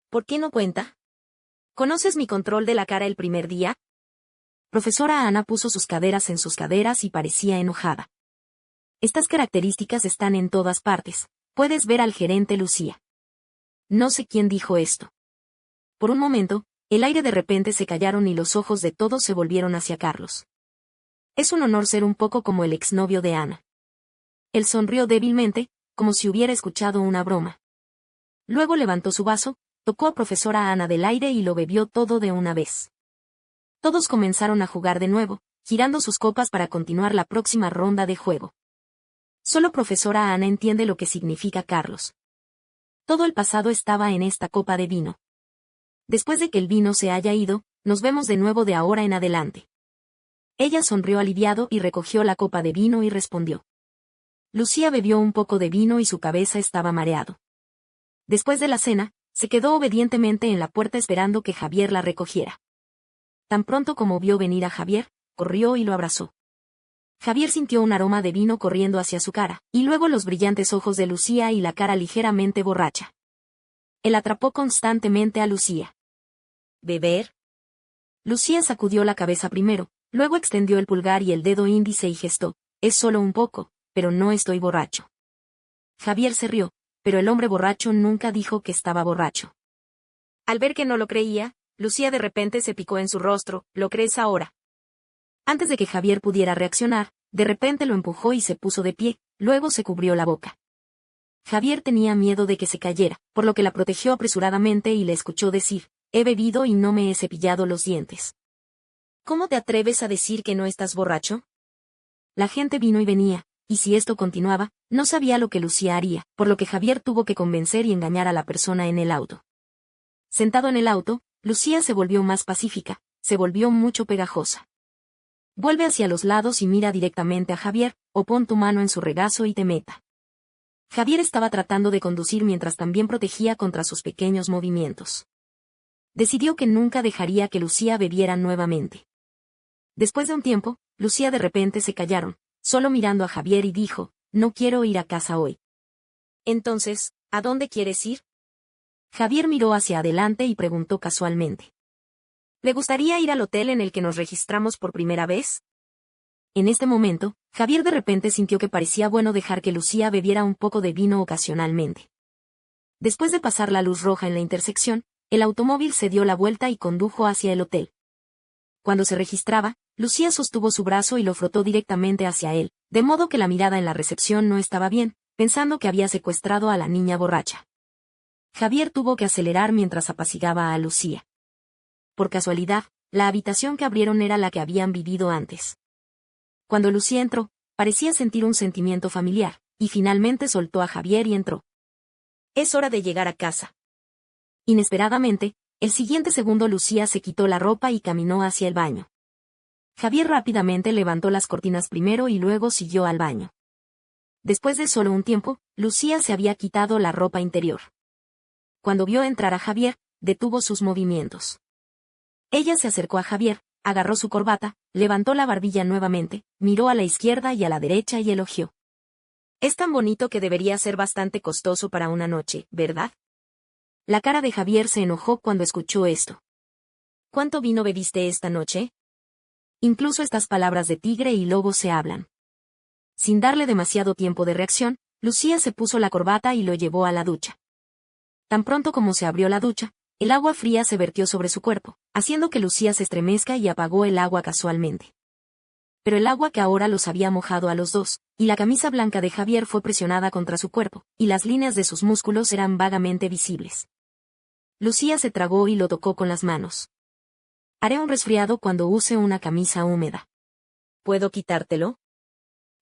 ¿Por qué no cuenta? ¿Conoces mi control de la cara el primer día? Profesora Ana puso sus caderas en sus caderas y parecía enojada. Estas características están en todas partes. Puedes ver al gerente Lucía. No sé quién dijo esto. Por un momento, el aire de repente se callaron y los ojos de todos se volvieron hacia Carlos. Es un honor ser un poco como el exnovio de Ana. Él sonrió débilmente, como si hubiera escuchado una broma. Luego levantó su vaso, tocó a profesora Ana del aire y lo bebió todo de una vez. Todos comenzaron a jugar de nuevo, girando sus copas para continuar la próxima ronda de juego. Solo profesora Ana entiende lo que significa Carlos. Todo el pasado estaba en esta copa de vino. Después de que el vino se haya ido, nos vemos de nuevo de ahora en adelante. Ella sonrió aliviado y recogió la copa de vino y respondió. Lucía bebió un poco de vino y su cabeza estaba mareado. Después de la cena, se quedó obedientemente en la puerta esperando que Javier la recogiera. Tan pronto como vio venir a Javier, corrió y lo abrazó. Javier sintió un aroma de vino corriendo hacia su cara, y luego los brillantes ojos de Lucía y la cara ligeramente borracha. Él atrapó constantemente a Lucía. ¿Beber? Lucía sacudió la cabeza primero, luego extendió el pulgar y el dedo índice y gestó, es solo un poco, pero no estoy borracho. Javier se rió, pero el hombre borracho nunca dijo que estaba borracho. Al ver que no lo creía, Lucía de repente se picó en su rostro, ¿lo crees ahora? Antes de que Javier pudiera reaccionar, de repente lo empujó y se puso de pie, luego se cubrió la boca. Javier tenía miedo de que se cayera, por lo que la protegió apresuradamente y le escuchó decir, he bebido y no me he cepillado los dientes. ¿Cómo te atreves a decir que no estás borracho? La gente vino y venía, y si esto continuaba, no sabía lo que Lucía haría, por lo que Javier tuvo que convencer y engañar a la persona en el auto. Sentado en el auto, Lucía se volvió más pacífica, se volvió mucho pegajosa. Vuelve hacia los lados y mira directamente a Javier, o pon tu mano en su regazo y te meta. Javier estaba tratando de conducir mientras también protegía contra sus pequeños movimientos. Decidió que nunca dejaría que Lucía bebiera nuevamente. Después de un tiempo, Lucía de repente se callaron, solo mirando a Javier y dijo, no quiero ir a casa hoy. Entonces, ¿a dónde quieres ir? Javier miró hacia adelante y preguntó casualmente. ¿Le gustaría ir al hotel en el que nos registramos por primera vez? En este momento, Javier de repente sintió que parecía bueno dejar que Lucía bebiera un poco de vino ocasionalmente. Después de pasar la luz roja en la intersección, el automóvil se dio la vuelta y condujo hacia el hotel. Cuando se registraba, Lucía sostuvo su brazo y lo frotó directamente hacia él, de modo que la mirada en la recepción no estaba bien, pensando que había secuestrado a la niña borracha. Javier tuvo que acelerar mientras apaciguaba a Lucía. Por casualidad, la habitación que abrieron era la que habían vivido antes. Cuando Lucía entró, parecía sentir un sentimiento familiar, y finalmente soltó a Javier y entró. Es hora de llegar a casa. Inesperadamente, el siguiente segundo Lucía se quitó la ropa y caminó hacia el baño. Javier rápidamente levantó las cortinas primero y luego siguió al baño. Después de solo un tiempo, Lucía se había quitado la ropa interior. Cuando vio entrar a Javier, detuvo sus movimientos. Ella se acercó a Javier, agarró su corbata, levantó la barbilla nuevamente, miró a la izquierda y a la derecha y elogió. Es tan bonito que debería ser bastante costoso para una noche, ¿verdad? La cara de Javier se enojó cuando escuchó esto. ¿Cuánto vino bebiste esta noche? Incluso estas palabras de tigre y lobo se hablan. Sin darle demasiado tiempo de reacción, Lucía se puso la corbata y lo llevó a la ducha. Tan pronto como se abrió la ducha, el agua fría se vertió sobre su cuerpo, haciendo que Lucía se estremezca y apagó el agua casualmente. Pero el agua que ahora los había mojado a los dos, y la camisa blanca de Javier fue presionada contra su cuerpo, y las líneas de sus músculos eran vagamente visibles. Lucía se tragó y lo tocó con las manos. Haré un resfriado cuando use una camisa húmeda. ¿Puedo quitártelo?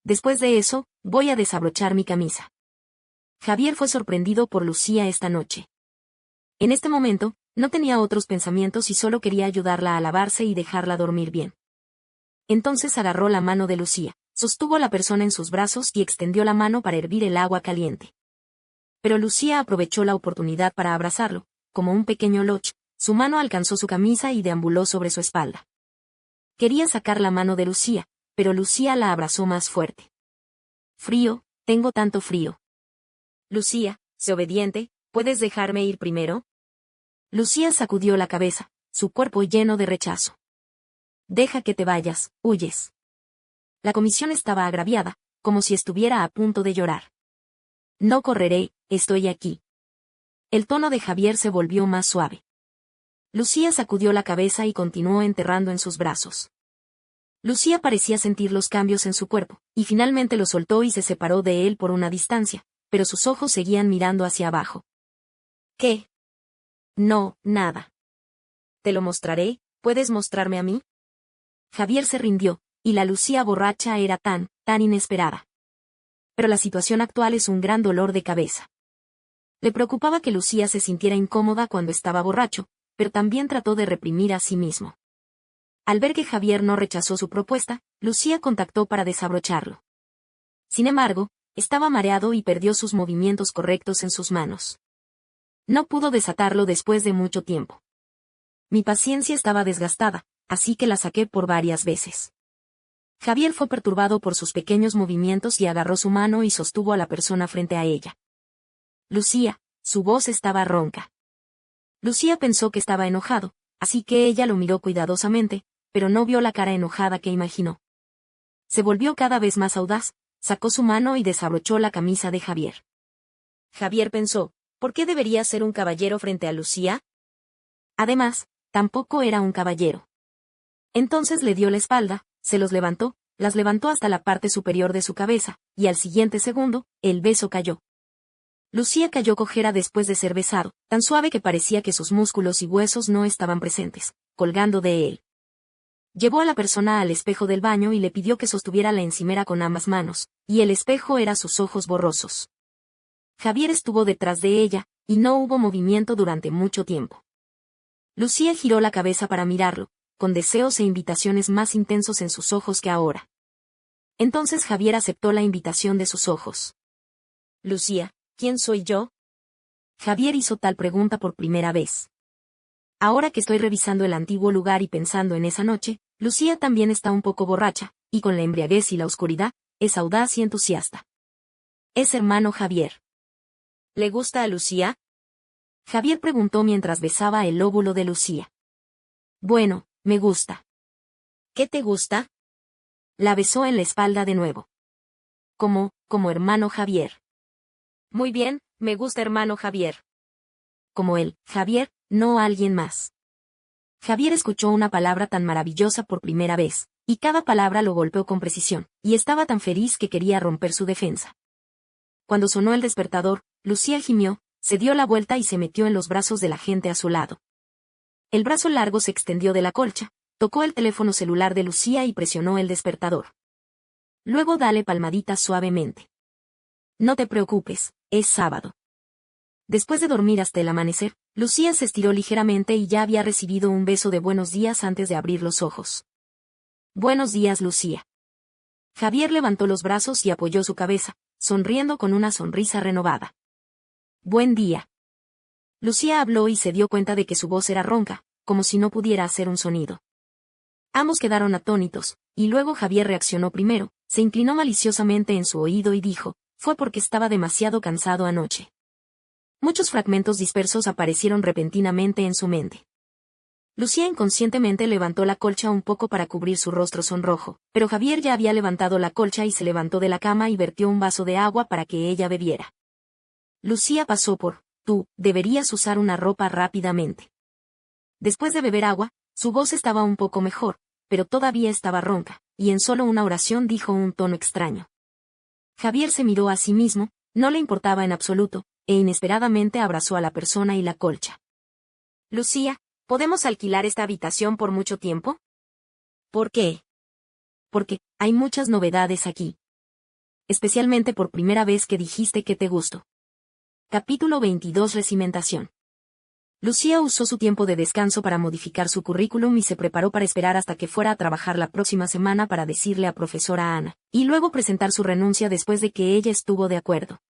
Después de eso, voy a desabrochar mi camisa. Javier fue sorprendido por Lucía esta noche. En este momento, no tenía otros pensamientos y solo quería ayudarla a lavarse y dejarla dormir bien. Entonces agarró la mano de Lucía, sostuvo a la persona en sus brazos y extendió la mano para hervir el agua caliente. Pero Lucía aprovechó la oportunidad para abrazarlo, como un pequeño loch, su mano alcanzó su camisa y deambuló sobre su espalda. Quería sacar la mano de Lucía, pero Lucía la abrazó más fuerte. Frío, tengo tanto frío. Lucía, sé obediente, ¿puedes dejarme ir primero? Lucía sacudió la cabeza, su cuerpo lleno de rechazo. Deja que te vayas, huyes. La comisión estaba agraviada, como si estuviera a punto de llorar. No correré, estoy aquí. El tono de Javier se volvió más suave. Lucía sacudió la cabeza y continuó enterrando en sus brazos. Lucía parecía sentir los cambios en su cuerpo, y finalmente lo soltó y se separó de él por una distancia, pero sus ojos seguían mirando hacia abajo. ¿Qué? No, nada. Te lo mostraré, ¿puedes mostrarme a mí? Javier se rindió, y la Lucía borracha era tan inesperada. Pero la situación actual es un gran dolor de cabeza. Le preocupaba que Lucía se sintiera incómoda cuando estaba borracho, pero también trató de reprimir a sí mismo. Al ver que Javier no rechazó su propuesta, Lucía contactó para desabrocharlo. Sin embargo, estaba mareado y perdió sus movimientos correctos en sus manos. No pudo desatarlo después de mucho tiempo. Mi paciencia estaba desgastada, así que la saqué por varias veces. Javier fue perturbado por sus pequeños movimientos y agarró su mano y sostuvo a la persona frente a ella. Lucía, su voz estaba ronca. Lucía pensó que estaba enojado, así que ella lo miró cuidadosamente, pero no vio la cara enojada que imaginó. Se volvió cada vez más audaz, sacó su mano y desabrochó la camisa de Javier. Javier pensó, ¿por qué debería ser un caballero frente a Lucía? Además, tampoco era un caballero. Entonces le dio la espalda, se los levantó, las levantó hasta la parte superior de su cabeza, y al siguiente segundo, el beso cayó. Lucía cayó cojera después de ser besado, tan suave que parecía que sus músculos y huesos no estaban presentes, colgando de él. Llevó a la persona al espejo del baño y le pidió que sostuviera la encimera con ambas manos, y el espejo era sus ojos borrosos. Javier estuvo detrás de ella, y no hubo movimiento durante mucho tiempo. Lucía giró la cabeza para mirarlo, con deseos e invitaciones más intensos en sus ojos que ahora. Entonces Javier aceptó la invitación de sus ojos. Lucía, ¿quién soy yo? Javier hizo tal pregunta por primera vez. Ahora que estoy revisando el antiguo lugar y pensando en esa noche, Lucía también está un poco borracha, y con la embriaguez y la oscuridad, es audaz y entusiasta. Es hermano Javier. ¿Le gusta a Lucía? Javier preguntó mientras besaba el lóbulo de Lucía. Bueno, me gusta. ¿Qué te gusta? La besó en la espalda de nuevo. Como hermano Javier. Muy bien, me gusta hermano Javier. Como él, Javier, no alguien más. Javier escuchó una palabra tan maravillosa por primera vez, y cada palabra lo golpeó con precisión, y estaba tan feliz que quería romper su defensa. Cuando sonó el despertador, Lucía gimió, se dio la vuelta y se metió en los brazos de la gente a su lado. El brazo largo se extendió de la colcha, tocó el teléfono celular de Lucía y presionó el despertador. Luego dale palmaditas suavemente. No te preocupes, es sábado. Después de dormir hasta el amanecer, Lucía se estiró ligeramente y ya había recibido un beso de buenos días antes de abrir los ojos. Buenos días, Lucía. Javier levantó los brazos y apoyó su cabeza, sonriendo con una sonrisa renovada. Buen día. Lucía habló y se dio cuenta de que su voz era ronca, como si no pudiera hacer un sonido. Ambos quedaron atónitos, y luego Javier reaccionó primero, se inclinó maliciosamente en su oído y dijo, fue porque estaba demasiado cansado anoche. Muchos fragmentos dispersos aparecieron repentinamente en su mente. Lucía inconscientemente levantó la colcha un poco para cubrir su rostro sonrojo, pero Javier ya había levantado la colcha y se levantó de la cama y vertió un vaso de agua para que ella bebiera. Lucía pasó por, tú, deberías usar una ropa rápidamente. Después de beber agua, su voz estaba un poco mejor, pero todavía estaba ronca, y en solo una oración dijo un tono extraño. Javier se miró a sí mismo, no le importaba en absoluto, e inesperadamente abrazó a la persona y la colcha. Lucía, ¿podemos alquilar esta habitación por mucho tiempo? ¿Por qué? Porque hay muchas novedades aquí. especialmente por primera vez que dijiste que te gusto. Capítulo 22. Recimentación. Lucía usó su tiempo de descanso para modificar su currículum y se preparó para esperar hasta que fuera a trabajar la próxima semana para decirle a profesora Ana, y luego presentar su renuncia después de que ella estuvo de acuerdo.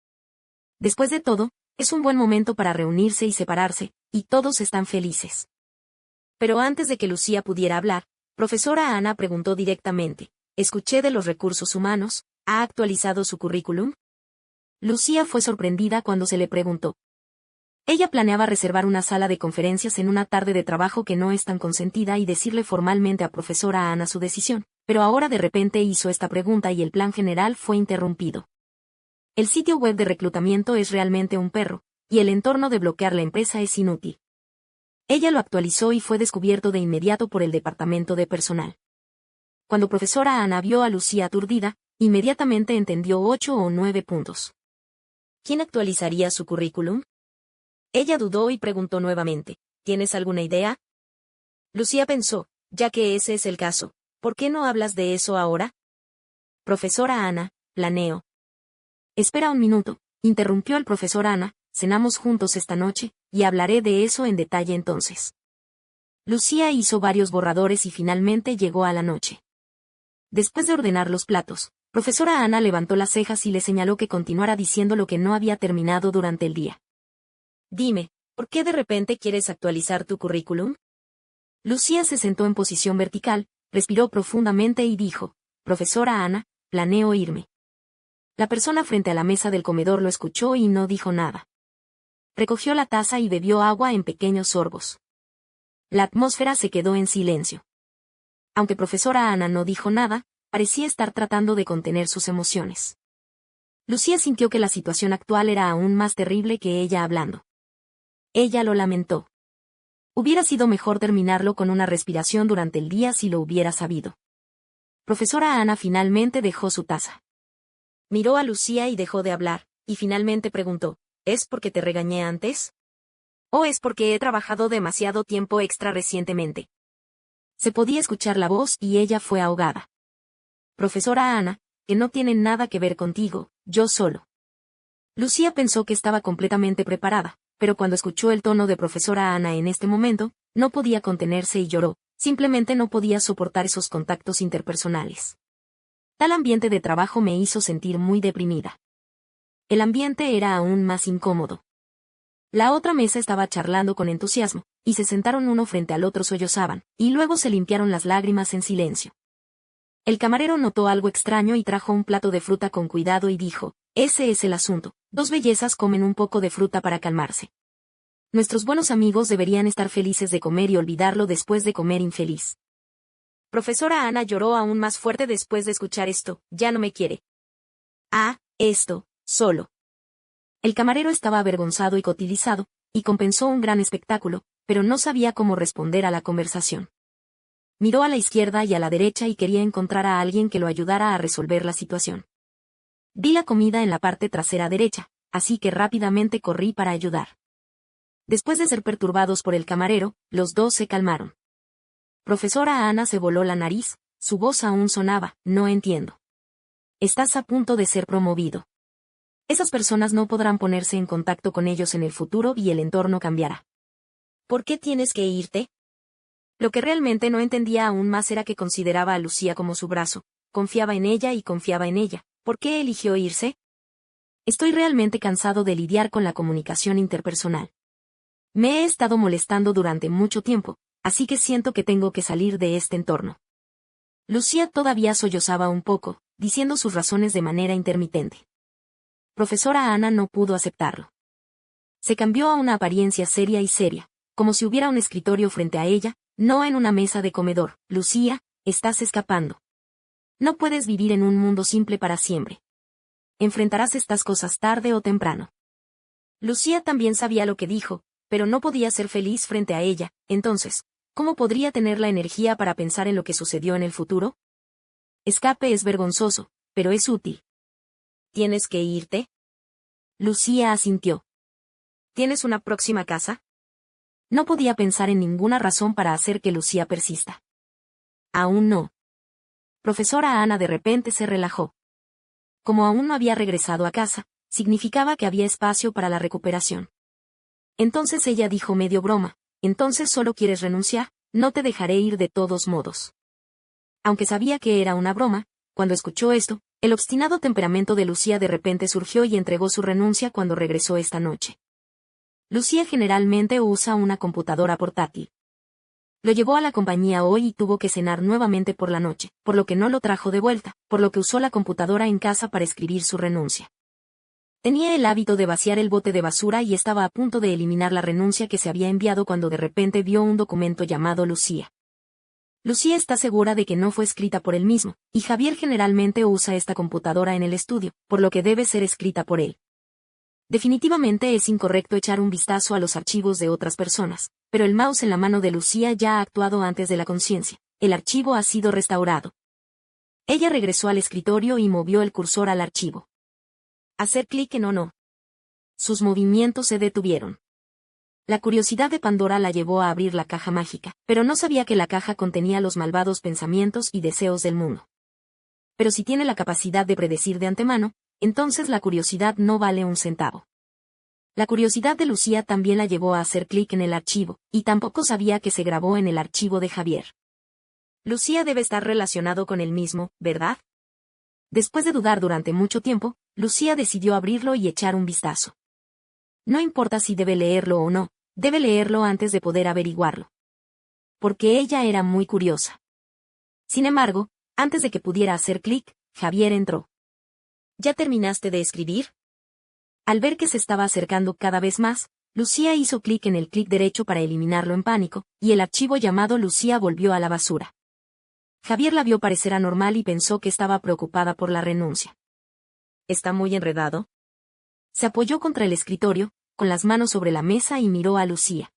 Después de todo, es un buen momento para reunirse y separarse, y todos están felices. Pero antes de que Lucía pudiera hablar, profesora Ana preguntó directamente, «Escuché de los recursos humanos, ¿ha actualizado su currículum?» Lucía fue sorprendida cuando se le preguntó. Ella planeaba reservar una sala de conferencias en una tarde de trabajo que no es tan consentida y decirle formalmente a profesora Ana su decisión, pero ahora de repente hizo esta pregunta y el plan general fue interrumpido. El sitio web de reclutamiento es realmente un perro, y el entorno de bloquear la empresa es inútil. Ella lo actualizó y fue descubierto de inmediato por el departamento de personal. Cuando profesora Ana vio a Lucía aturdida, inmediatamente entendió 8 o 9 puntos. ¿Quién actualizaría su currículum? Ella dudó y preguntó nuevamente, ¿tienes alguna idea? Lucía pensó, ya que ese es el caso, ¿por qué no hablas de eso ahora? Profesora Ana, planeo. Espera un minuto, interrumpió el profesor Ana, cenamos juntos esta noche, y hablaré de eso en detalle entonces. Lucía hizo varios borradores y finalmente llegó a la noche. Después de ordenar los platos, profesora Ana levantó las cejas y le señaló que continuara diciendo lo que no había terminado durante el día. Dime, ¿por qué de repente quieres actualizar tu currículum? Lucía se sentó en posición vertical, respiró profundamente y dijo, profesora Ana, planeo irme. La persona frente a la mesa del comedor lo escuchó y no dijo nada. Recogió la taza y bebió agua en pequeños sorbos. La atmósfera se quedó en silencio. Aunque profesora Ana no dijo nada, parecía estar tratando de contener sus emociones. Lucía sintió que la situación actual era aún más terrible que ella hablando. Ella lo lamentó. Hubiera sido mejor terminarlo con una respiración durante el día si lo hubiera sabido. Profesora Ana finalmente dejó su taza. Miró a Lucía y dejó de hablar, y finalmente preguntó, ¿es porque te regañé antes? ¿O es porque he trabajado demasiado tiempo extra recientemente? Se podía escuchar la voz y ella fue ahogada. Profesora Ana, que no tiene nada que ver contigo, yo solo. Lucía pensó que estaba completamente preparada, pero cuando escuchó el tono de profesora Ana en este momento, no podía contenerse y lloró, simplemente no podía soportar esos contactos interpersonales. Tal ambiente de trabajo me hizo sentir muy deprimida. El ambiente era aún más incómodo. La otra mesa estaba charlando con entusiasmo, y se sentaron uno frente al otro sollozaban, y luego se limpiaron las lágrimas en silencio. El camarero notó algo extraño y trajo un plato de fruta con cuidado y dijo, ese es el asunto, dos bellezas comen un poco de fruta para calmarse. Nuestros buenos amigos deberían estar felices de comer y olvidarlo después de comer infeliz. Profesora Ana lloró aún más fuerte después de escuchar esto, ya no me quiere. Ah, esto, solo. El camarero estaba avergonzado y cotilizado, y compensó un gran espectáculo, pero no sabía cómo responder a la conversación. Miró a la izquierda y a la derecha y quería encontrar a alguien que lo ayudara a resolver la situación. Vi la comida en la parte trasera derecha, así que rápidamente corrí para ayudar. Después de ser perturbados por el camarero, los dos se calmaron. Profesora Ana se voló la nariz, su voz aún sonaba, no entiendo. Estás a punto de ser promovido. Esas personas no podrán ponerse en contacto con ellos en el futuro y el entorno cambiará. ¿Por qué tienes que irte? Lo que realmente no entendía aún más era que consideraba a Lucía como su brazo, confiaba en ella y confiaba en ella. ¿Por qué eligió irse? Estoy realmente cansado de lidiar con la comunicación interpersonal. Me he estado molestando durante mucho tiempo, así que siento que tengo que salir de este entorno. Lucía todavía sollozaba un poco, diciendo sus razones de manera intermitente. Profesora Ana no pudo aceptarlo. Se cambió a una apariencia seria y seria, como si hubiera un escritorio frente a ella, no en una mesa de comedor. Lucía, estás escapando. No puedes vivir en un mundo simple para siempre. Enfrentarás estas cosas tarde o temprano. Lucía también sabía lo que dijo, pero no podía ser feliz frente a ella, entonces, ¿cómo podría tener la energía para pensar en lo que sucedió en el futuro? Escape es vergonzoso, pero es útil. ¿Tienes que irte? Lucía asintió. ¿Tienes una próxima casa? No podía pensar en ninguna razón para hacer que Lucía persista. Aún no. Profesora Ana de repente se relajó. como aún no había regresado a casa, significaba que había espacio para la recuperación. Entonces ella dijo medio broma, entonces solo quieres renunciar, no te dejaré ir de todos modos. Aunque sabía que era una broma, cuando escuchó esto, el obstinado temperamento de Lucía de repente surgió y entregó su renuncia cuando regresó esta noche. Lucía generalmente usa una computadora portátil. Lo llevó a la compañía hoy y tuvo que cenar nuevamente por la noche, por lo que no lo trajo de vuelta, por lo que usó la computadora en casa para escribir su renuncia. Tenía el hábito de vaciar el bote de basura y estaba a punto de eliminar la renuncia que se había enviado cuando de repente vio un documento llamado Lucía. Lucía está segura de que no fue escrita por él mismo, y Javier generalmente usa esta computadora en el estudio, por lo que debe ser escrita por él. Definitivamente es incorrecto echar un vistazo a los archivos de otras personas, pero el mouse en la mano de Lucía ya ha actuado antes de la conciencia. El archivo ha sido restaurado. Ella regresó al escritorio y movió el cursor al archivo. Hacer clic en no. Sus movimientos se detuvieron. La curiosidad de Pandora la llevó a abrir la caja mágica, pero no sabía que la caja contenía los malvados pensamientos y deseos del mundo. Pero si tiene la capacidad de predecir de antemano, entonces la curiosidad no vale un centavo. La curiosidad de Lucía también la llevó a hacer clic en el archivo, y tampoco sabía que se grabó en el archivo de Javier. Lucía debe estar relacionado con él mismo, ¿verdad? Después de dudar durante mucho tiempo, Lucía decidió abrirlo y echar un vistazo. No importa si debe leerlo o no, debe leerlo antes de poder averiguarlo. Porque ella era muy curiosa. Sin embargo, antes de que pudiera hacer clic, Javier entró. ¿Ya terminaste de escribir? Al ver que se estaba acercando cada vez más, Lucía hizo clic en el clic derecho para eliminarlo en pánico, y el archivo llamado Lucía volvió a la basura. Javier la vio parecer anormal y pensó que estaba preocupada por la renuncia. ¿Está muy enredado? Se apoyó contra el escritorio, con las manos sobre la mesa y miró a Lucía.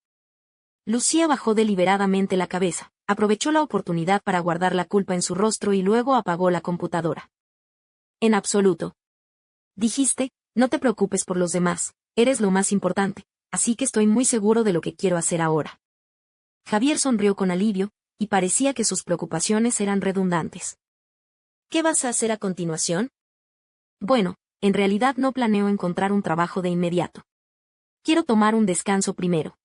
Lucía bajó deliberadamente la cabeza, aprovechó la oportunidad para guardar la culpa en su rostro y luego apagó la computadora. En absoluto. Dijiste, no te preocupes por los demás, eres lo más importante, así que estoy muy seguro de lo que quiero hacer ahora. Javier sonrió con alivio, y parecía que sus preocupaciones eran redundantes. ¿Qué vas a hacer a continuación? Bueno, en realidad no planeo encontrar un trabajo de inmediato. Quiero tomar un descanso primero.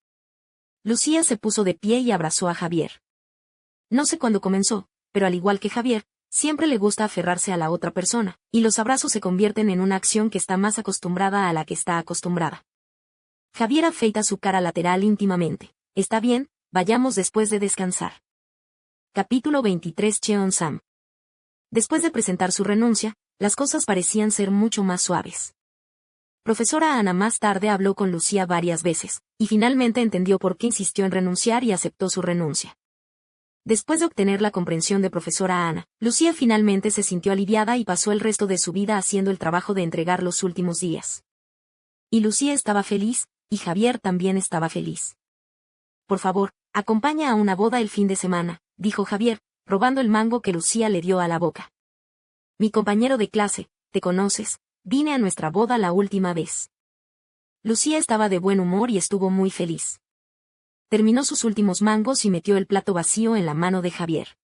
Lucía se puso de pie y abrazó a Javier. No sé cuándo comenzó, pero al igual que Javier, siempre le gusta aferrarse a la otra persona, y los abrazos se convierten en una acción que está más acostumbrada a la que está acostumbrada. Javier afeita su cara lateral íntimamente. Está bien, vayamos después de descansar. Capítulo 23. Cheon-sam. Después de presentar su renuncia, las cosas parecían ser mucho más suaves. Profesora Ana más tarde habló con Lucía varias veces, y finalmente entendió por qué insistió en renunciar y aceptó su renuncia. Después de obtener la comprensión de profesora Ana, Lucía finalmente se sintió aliviada y pasó el resto de su vida haciendo el trabajo de entregar los últimos días. Y Lucía estaba feliz, y Javier también estaba feliz. Por favor, acompaña a una boda el fin de semana, dijo Javier, robando el mango que Lucía le dio a la boca. Mi compañero de clase, ¿te conoces? Vine a nuestra boda la última vez. Lucía estaba de buen humor y estuvo muy feliz. Terminó sus últimos mangos y metió el plato vacío en la mano de Javier.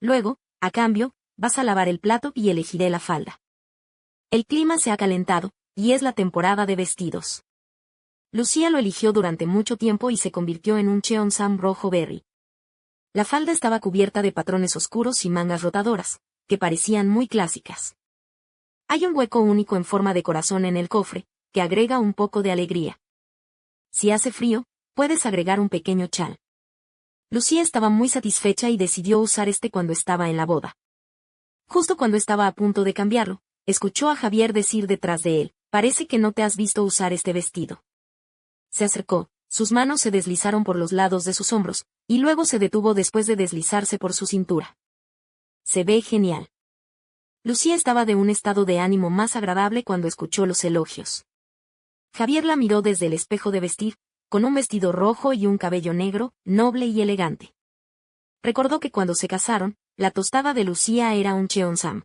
Luego, a cambio, vas a lavar el plato y elegiré la falda. El clima se ha calentado, y es la temporada de vestidos. Lucía lo eligió durante mucho tiempo y se convirtió en un Cheon-sam rojo berry. La falda estaba cubierta de patrones oscuros y mangas rotadoras, que parecían muy clásicas. Hay un hueco único en forma de corazón en el cofre, que agrega un poco de alegría. Si hace frío, puedes agregar un pequeño chal. Lucía estaba muy satisfecha y decidió usar este cuando estaba en la boda. Justo cuando estaba a punto de cambiarlo, escuchó a Javier decir detrás de él, parece que no te has visto usar este vestido. Se acercó, sus manos se deslizaron por los lados de sus hombros, y luego se detuvo después de deslizarse por su cintura. Se ve genial. Lucía estaba de un estado de ánimo más agradable cuando escuchó los elogios. Javier la miró desde el espejo de vestir, con un vestido rojo y un cabello negro, noble y elegante. Recordó que cuando se casaron, la tostada de Lucía era un Cheon-sam.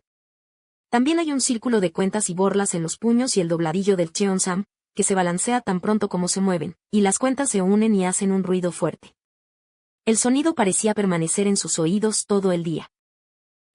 También hay un círculo de cuentas y borlas en los puños y el dobladillo del Cheon-sam, que se balancea tan pronto como se mueven, y las cuentas se unen y hacen un ruido fuerte. El sonido parecía permanecer en sus oídos todo el día.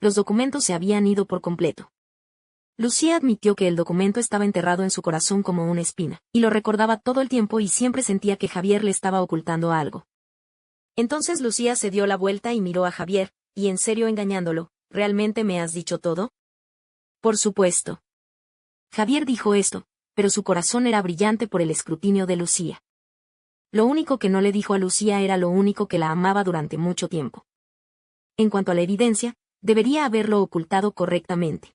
los documentos se habían ido por completo. Lucía admitió que el documento estaba enterrado en su corazón como una espina, y lo recordaba todo el tiempo y siempre sentía que Javier le estaba ocultando algo. Entonces Lucía se dio la vuelta y miró a Javier, y en serio engañándolo, ¿realmente me has dicho todo? Por supuesto. Javier dijo esto, pero su corazón era brillante por el escrutinio de Lucía. Lo único que no le dijo a Lucía era lo único que la amaba durante mucho tiempo. En cuanto a la evidencia, debería haberlo ocultado correctamente.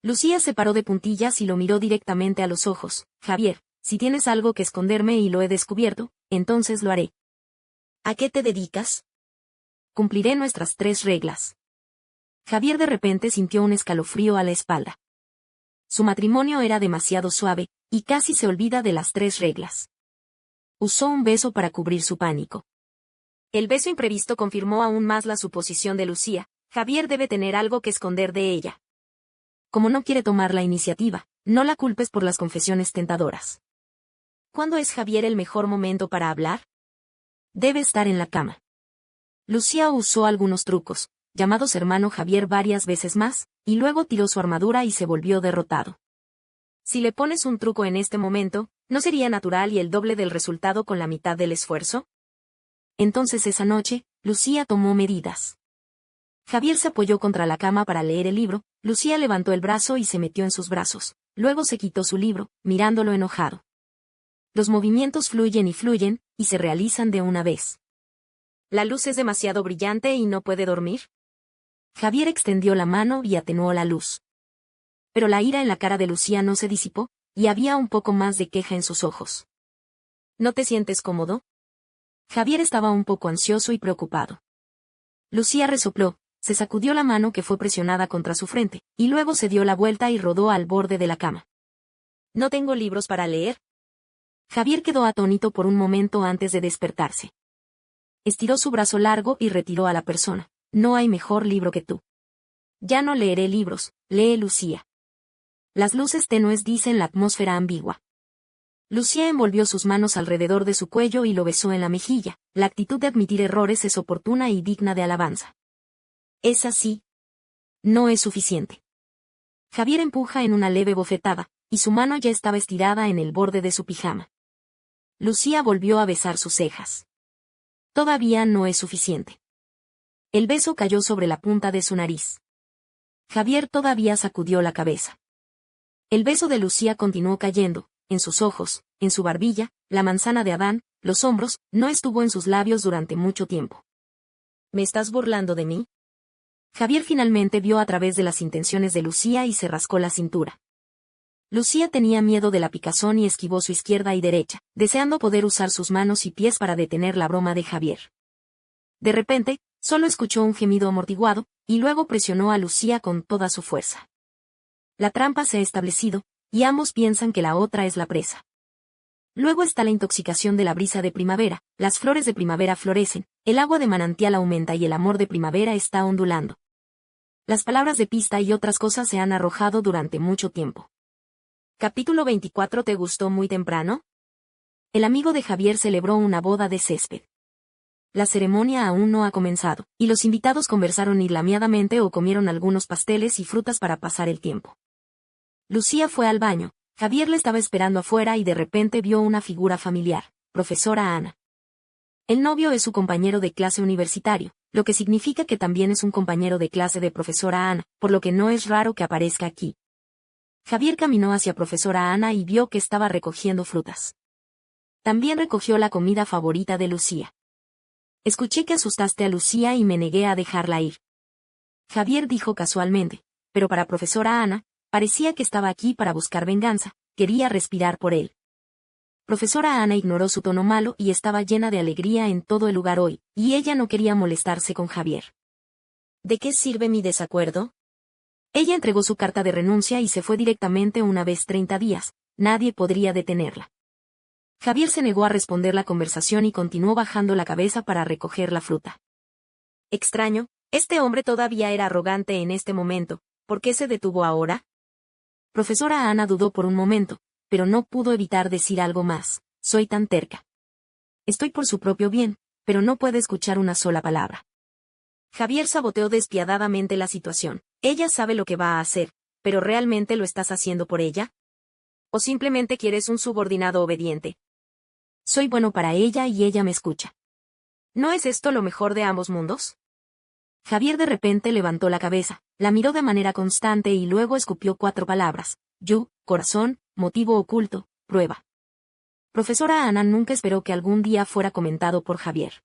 Lucía se paró de puntillas y lo miró directamente a los ojos. Javier, si tienes algo que esconderme y lo he descubierto, entonces lo haré. ¿A qué te dedicas? Cumpliré nuestras 3 reglas. Javier de repente sintió un escalofrío a la espalda. Su matrimonio era demasiado suave, y casi se olvida de las 3 reglas. Usó un beso para cubrir su pánico. El beso imprevisto confirmó aún más la suposición de Lucía. Javier debe tener algo que esconder de ella. Como no quiere tomar la iniciativa, no la culpes por las confesiones tentadoras. ¿Cuándo es Javier el mejor momento para hablar? Debe estar en la cama. Lucía usó algunos trucos, llamados hermano Javier varias veces más, y luego tiró su armadura y se volvió derrotado. Si le pones un truco en este momento, ¿no sería natural y el doble del resultado con la mitad del esfuerzo? Entonces esa noche, Lucía tomó medidas. Javier se apoyó contra la cama para leer el libro, Lucía levantó el brazo y se metió en sus brazos, luego se quitó su libro, mirándolo enojado. Los movimientos fluyen y se realizan de una vez. ¿La luz es demasiado brillante y no puede dormir? Javier extendió la mano y atenuó la luz. Pero la ira en la cara de Lucía no se disipó, y había un poco más de queja en sus ojos. ¿No te sientes cómodo? Javier estaba un poco ansioso y preocupado. Lucía resopló, se sacudió la mano que fue presionada contra su frente, y luego se dio la vuelta y rodó al borde de la cama. ¿No tengo libros para leer? Javier quedó atónito por un momento antes de despertarse. Estiró su brazo largo y retiró a la persona. No hay mejor libro que tú. Ya no leeré libros, lee Lucía. Las luces tenues dicen la atmósfera ambigua. Lucía envolvió sus manos alrededor de su cuello y lo besó en la mejilla. La actitud de admitir errores es oportuna y digna de alabanza. ¿Es así? No es suficiente. Javier empuja en una leve bofetada, y su mano ya estaba estirada en el borde de su pijama. Lucía volvió a besar sus cejas. Todavía no es suficiente. El beso cayó sobre la punta de su nariz. Javier todavía sacudió la cabeza. El beso de Lucía continuó cayendo, en sus ojos, en su barbilla, la manzana de Adán, los hombros, no estuvo en sus labios durante mucho tiempo. ¿Me estás burlando de mí? Javier finalmente vio a través de las intenciones de Lucía y se rascó la cintura. Lucía tenía miedo de la picazón y esquivó su izquierda y derecha, deseando poder usar sus manos y pies para detener la broma de Javier. De repente, solo escuchó un gemido amortiguado, y luego presionó a Lucía con toda su fuerza. La trampa se ha establecido, y ambos piensan que la otra es la presa. Luego está la intoxicación de la brisa de primavera, las flores de primavera florecen, el agua de manantial aumenta y el amor de primavera está ondulando. Las palabras de pista y otras cosas se han arrojado durante mucho tiempo. Capítulo 24. ¿Te gustó muy temprano? El amigo de Javier celebró una boda de césped. La ceremonia aún no ha comenzado, y los invitados conversaron irlamiadamente o comieron algunos pasteles y frutas para pasar el tiempo. Lucía fue al baño, Javier le estaba esperando afuera y de repente vio una figura familiar, profesora Ana. El novio es su compañero de clase universitario, lo que significa que también es un compañero de clase de profesora Ana, por lo que no es raro que aparezca aquí. Javier caminó hacia profesora Ana y vio que estaba recogiendo frutas. También recogió la comida favorita de Lucía. Escuché que asustaste a Lucía y me negué a dejarla ir. Javier dijo casualmente, pero para profesora Ana, parecía que estaba aquí para buscar venganza, quería respirar por él. Profesora Ana ignoró su tono malo y estaba llena de alegría en todo el lugar hoy, y ella no quería molestarse con Javier. ¿De qué sirve mi desacuerdo? Ella entregó su carta de renuncia y se fue directamente una vez 30 días, nadie podría detenerla. Javier se negó a responder la conversación y continuó bajando la cabeza para recoger la fruta. Extraño, este hombre todavía era arrogante en este momento, ¿por qué se detuvo ahora? Profesora Ana dudó por un momento, pero no pudo evitar decir algo más, soy tan terca. Estoy por su propio bien, pero no puede escuchar una sola palabra. Javier saboteó despiadadamente la situación. Ella sabe lo que va a hacer, pero ¿realmente lo estás haciendo por ella? ¿O simplemente quieres un subordinado obediente? Soy bueno para ella y ella me escucha. ¿No es esto lo mejor de ambos mundos? Javier de repente levantó la cabeza, la miró de manera constante y luego escupió 4 palabras. Corazón, motivo oculto, prueba. Profesora Ana nunca esperó que algún día fuera comentado por Javier.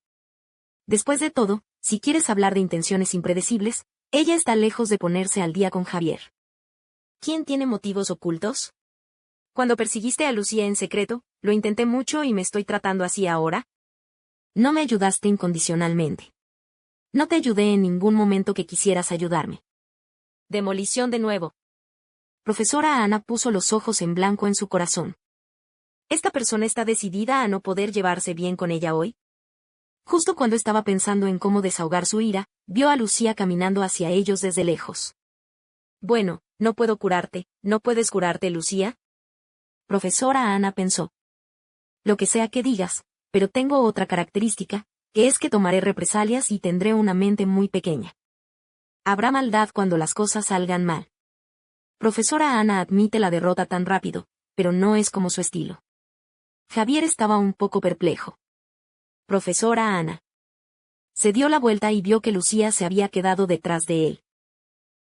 Después de todo, si quieres hablar de intenciones impredecibles, ella está lejos de ponerse al día con Javier. ¿Quién tiene motivos ocultos? Cuando persiguiste a Lucía en secreto, lo intenté mucho y me estoy tratando así ahora. No me ayudaste incondicionalmente. No te ayudé en ningún momento que quisieras ayudarme. Demolición de nuevo. Profesora Ana puso los ojos en blanco en su corazón. ¿Esta persona está decidida a no poder llevarse bien con ella hoy? Justo cuando estaba pensando en cómo desahogar su ira, vio a Lucía caminando hacia ellos desde lejos. Bueno, no puedo curarte, ¿no puedes curarte, Lucía? Profesora Ana pensó. Lo que sea que digas, pero tengo otra característica, que es que tomaré represalias y tendré una mente muy pequeña. Habrá maldad cuando las cosas salgan mal. Profesora Ana admite la derrota tan rápido, pero no es como su estilo. Javier estaba un poco perplejo. Profesora Ana. Se dio la vuelta y vio que Lucía se había quedado detrás de él.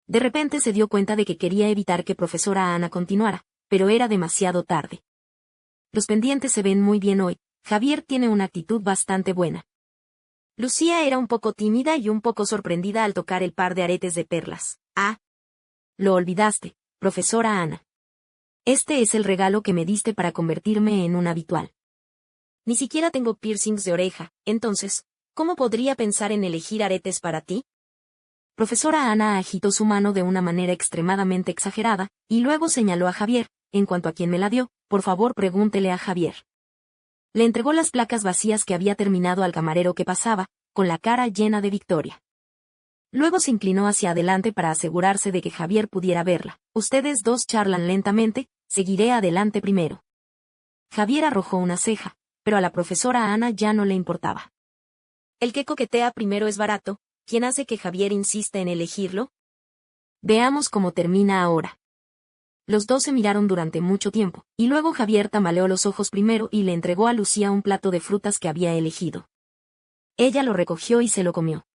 De repente se dio cuenta de que quería evitar que profesora Ana continuara, pero era demasiado tarde. Los pendientes se ven muy bien hoy, Javier tiene una actitud bastante buena. Lucía era un poco tímida y un poco sorprendida al tocar el par de aretes de perlas. Ah. Lo olvidaste, profesora Ana. Este es el regalo que me diste para convertirme en un habitual. Ni siquiera tengo piercings de oreja, entonces, ¿cómo podría pensar en elegir aretes para ti? Profesora Ana agitó su mano de una manera extremadamente exagerada, y luego señaló a Javier, en cuanto a quien me la dio, por favor pregúntele a Javier. Le entregó las placas vacías que había terminado al camarero que pasaba, con la cara llena de victoria. Luego se inclinó hacia adelante para asegurarse de que Javier pudiera verla. Ustedes dos charlan lentamente, seguiré adelante primero. Javier arrojó una ceja, pero a la profesora Ana ya no le importaba. El que coquetea primero es barato, ¿quién hace que Javier insista en elegirlo? Veamos cómo termina ahora. Los dos se miraron durante mucho tiempo, y luego Javier tambaleó los ojos primero y le entregó a Lucía un plato de frutas que había elegido. Ella lo recogió y se lo comió.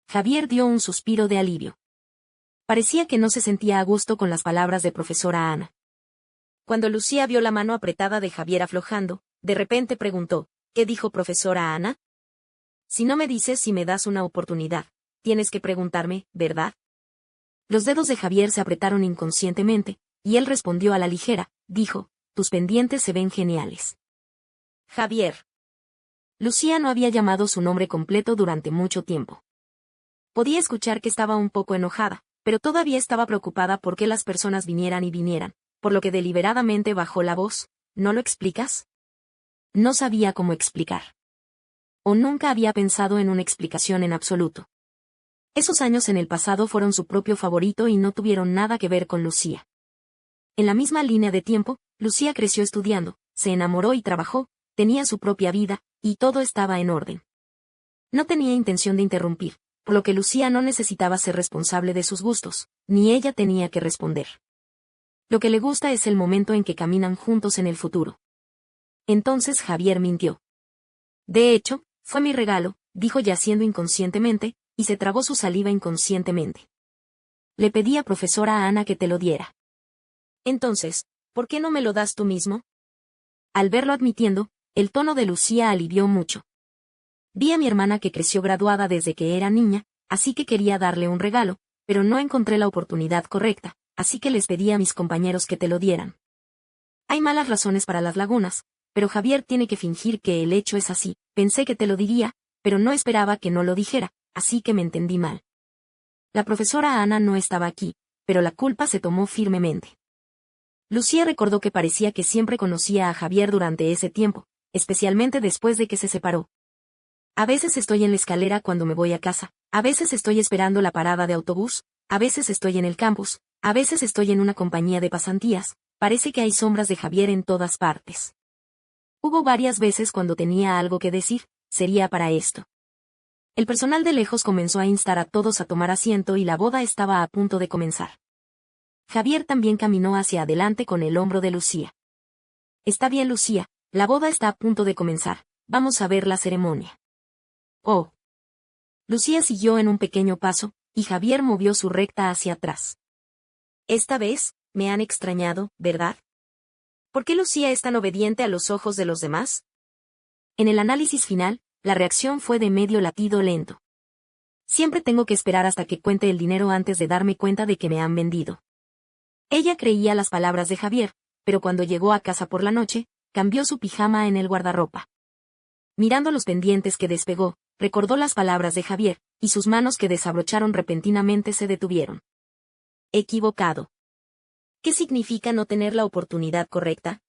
Javier dio un suspiro de alivio. Parecía que no se sentía a gusto con las palabras de profesora Ana. Cuando Lucía vio la mano apretada de Javier aflojando, de repente preguntó, ¿qué dijo profesora Ana? Si no me dices si me das una oportunidad, tienes que preguntarme, ¿verdad? Los dedos de Javier se apretaron inconscientemente, y él respondió a la ligera, dijo, tus pendientes se ven geniales. Javier. Lucía no había llamado su nombre completo durante mucho tiempo. Podía escuchar que estaba un poco enojada, pero todavía estaba preocupada por que las personas vinieran y vinieran, por lo que deliberadamente bajó la voz. ¿No lo explicas? No sabía cómo explicar. O nunca había pensado en una explicación en absoluto. Esos años en el pasado fueron su propio favorito y no tuvieron nada que ver con Lucía. En la misma línea de tiempo, Lucía creció estudiando, se enamoró y trabajó, tenía su propia vida, y todo estaba en orden. No tenía intención de interrumpir, por lo que Lucía no necesitaba ser responsable de sus gustos, ni ella tenía que responder. Lo que le gusta es el momento en que caminan juntos en el futuro. Entonces Javier mintió. De hecho, fue mi regalo, dijo yaciendo inconscientemente, y se tragó su saliva inconscientemente. Le pedí a profesora Ana que te lo diera. Entonces, ¿por qué no me lo das tú mismo? Al verlo admitiendo, el tono de Lucía alivió mucho. Vi a mi hermana que creció graduada desde que era niña, así que quería darle un regalo, pero no encontré la oportunidad correcta, así que les pedí a mis compañeros que te lo dieran. Hay malas razones para las lagunas, pero Javier tiene que fingir que el hecho es así. Pensé que te lo diría, pero no esperaba que no lo dijera, así que me entendí mal. La profesora Ana no estaba aquí, pero la culpa se tomó firmemente. Lucía recordó que parecía que siempre conocía a Javier durante ese tiempo, especialmente después de que se separó. A veces estoy en la escalera cuando me voy a casa, a veces estoy esperando la parada de autobús, a veces estoy en el campus, a veces estoy en una compañía de pasantías, parece que hay sombras de Javier en todas partes. Hubo varias veces cuando tenía algo que decir, sería para esto. El personal de lejos comenzó a instar a todos a tomar asiento y la boda estaba a punto de comenzar. Javier también caminó hacia adelante con el hombro de Lucía. Está bien, Lucía, la boda está a punto de comenzar, vamos a ver la ceremonia. Oh. Lucía siguió en un pequeño paso, y Javier movió su recta hacia atrás. Esta vez, me han extrañado, ¿verdad? ¿Por qué Lucía es tan obediente a los ojos de los demás? En el análisis final, la reacción fue de medio latido lento. Siempre tengo que esperar hasta que cuente el dinero antes de darme cuenta de que me han vendido. Ella creía las palabras de Javier, pero cuando llegó a casa por la noche, cambió su pijama en el guardarropa. Mirando los pendientes que despegó, recordó las palabras de Javier, y sus manos que desabrocharon repentinamente se detuvieron. Equivocado. ¿Qué significa no tener la oportunidad correcta?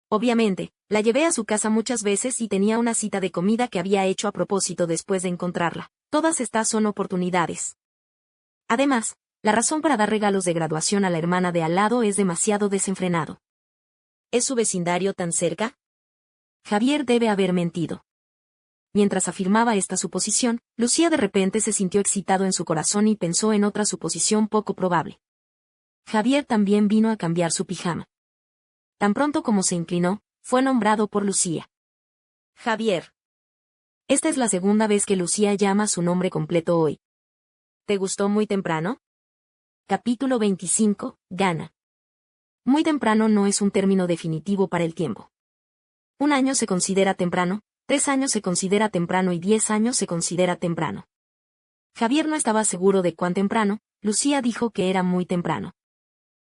Obviamente, la llevé a su casa muchas veces y tenía una cita de comida que había hecho a propósito después de encontrarla. Todas estas son oportunidades. Además, la razón para dar regalos de graduación a la hermana de al lado es demasiado desenfrenado. ¿Es su vecindario tan cerca? Javier debe haber mentido. Mientras afirmaba esta suposición, Lucía de repente se sintió excitado en su corazón y pensó en otra suposición poco probable. Javier también vino a cambiar su pijama. Tan pronto como se inclinó, fue nombrado por Lucía. Javier. Esta es la segunda vez que Lucía llama su nombre completo hoy. ¿Te gustó muy temprano? Capítulo 25, Gana. Muy temprano no es un término definitivo para el tiempo. 1 año se considera temprano, 3 años se considera temprano y 10 años se considera temprano. Javier no estaba seguro de cuán temprano, Lucía dijo que era muy temprano.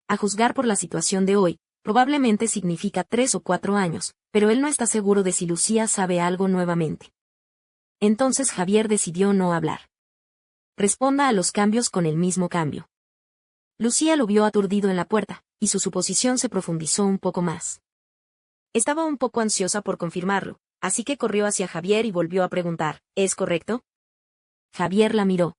A juzgar por la situación de hoy, probablemente significa 3 o 4 años, pero él no está seguro de si Lucía sabe algo nuevamente. Entonces Javier decidió no hablar. Responda a los cambios con el mismo cambio. Lucía lo vio aturdido en la puerta, y su suposición se profundizó un poco más. Estaba un poco ansiosa por confirmarlo, así que corrió hacia Javier y volvió a preguntar, ¿es correcto? Javier la miró.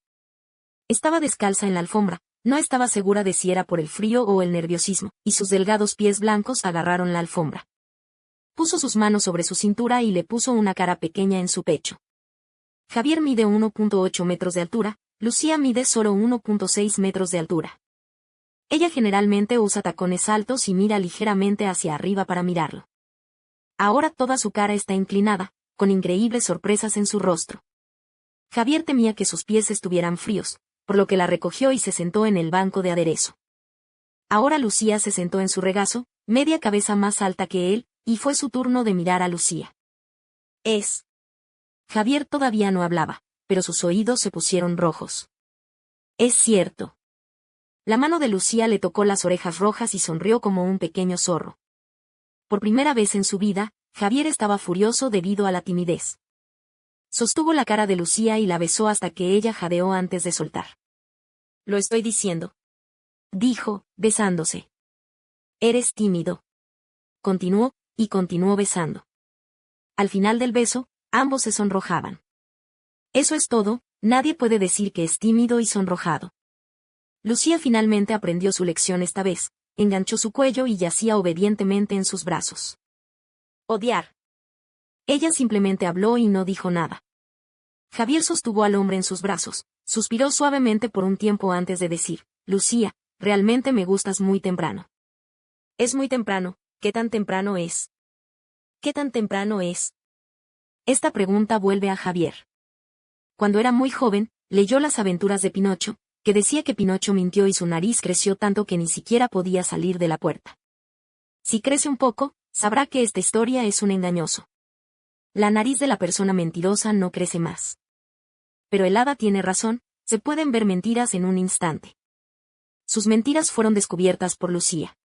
Estaba descalza en la alfombra, no estaba segura de si era por el frío o el nerviosismo, y sus delgados pies blancos agarraron la alfombra. Puso sus manos sobre su cintura y le puso una cara pequeña en su pecho. Javier mide 1.8 metros de altura, Lucía mide solo 1.6 metros de altura. Ella generalmente usa tacones altos y mira ligeramente hacia arriba para mirarlo. Ahora toda su cara está inclinada, con increíbles sorpresas en su rostro. Javier temía que sus pies estuvieran fríos, por lo que la recogió y se sentó en el banco de aderezo. Ahora Lucía se sentó en su regazo, media cabeza más alta que él, y fue su turno de mirar a Lucía. Es. Javier todavía no hablaba, pero sus oídos se pusieron rojos. Es cierto. La mano de Lucía le tocó las orejas rojas y sonrió como un pequeño zorro. Por primera vez en su vida, Javier estaba furioso debido a la timidez. Sostuvo la cara de Lucía y la besó hasta que ella jadeó antes de soltar. Lo estoy diciendo. Dijo, besándose. Eres tímido. Continuó, y continuó besando. Al final del beso, ambos se sonrojaban. Eso es todo, nadie puede decir que es tímido y sonrojado. Lucía finalmente aprendió su lección esta vez, enganchó su cuello y yacía obedientemente en sus brazos. Odiar. Ella simplemente habló y no dijo nada. Javier sostuvo al hombre en sus brazos, suspiró suavemente por un tiempo antes de decir, Lucía, realmente me gustas muy temprano. Es muy temprano, ¿qué tan temprano es? ¿Qué tan temprano es? Esta pregunta vuelve a Javier. Cuando era muy joven, leyó Las aventuras de Pinocho, que decía que Pinocho mintió y su nariz creció tanto que ni siquiera podía salir de la puerta. Si crece un poco, sabrá que esta historia es un engañoso. La nariz de la persona mentirosa no crece más. Pero el hada tiene razón, se pueden ver mentiras en un instante. Sus mentiras fueron descubiertas por Lucía.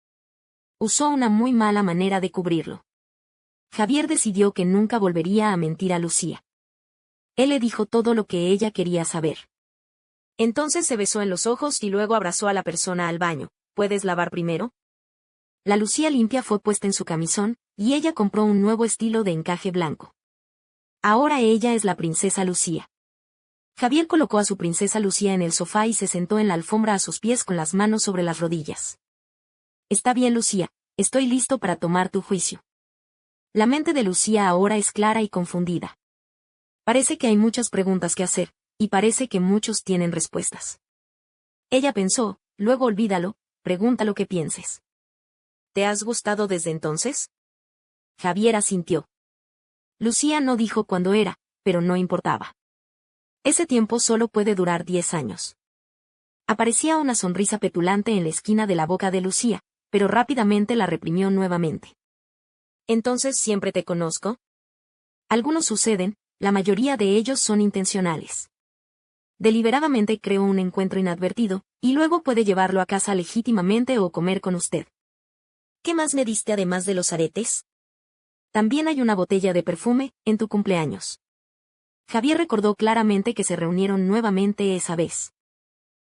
Usó una muy mala manera de cubrirlo. Javier decidió que nunca volvería a mentir a Lucía. Él le dijo todo lo que ella quería saber. Entonces se besó en los ojos y luego abrazó a la persona al baño. ¿Puedes lavar primero? La Lucía limpia fue puesta en su camisón, y ella compró un nuevo estilo de encaje blanco. Ahora ella es la princesa Lucía. Javier colocó a su princesa Lucía en el sofá y se sentó en la alfombra a sus pies con las manos sobre las rodillas. Está bien, Lucía, estoy listo para tomar tu juicio. La mente de Lucía ahora es clara y confundida. Parece que hay muchas preguntas que hacer, y parece que muchos tienen respuestas. Ella pensó, luego olvídalo, pregunta lo que pienses. ¿Te has gustado desde entonces? Javier asintió. Lucía no dijo cuándo era, pero no importaba. Ese tiempo solo puede durar 10 años. Aparecía una sonrisa petulante en la esquina de la boca de Lucía, pero rápidamente la reprimió nuevamente. ¿Entonces siempre te conozco? Algunos suceden, la mayoría de ellos son intencionales. Deliberadamente creo un encuentro inadvertido, y luego puede llevarlo a casa legítimamente o comer con usted. ¿Qué más me diste además de los aretes? También hay una botella de perfume, en tu cumpleaños. Javier recordó claramente que se reunieron nuevamente esa vez.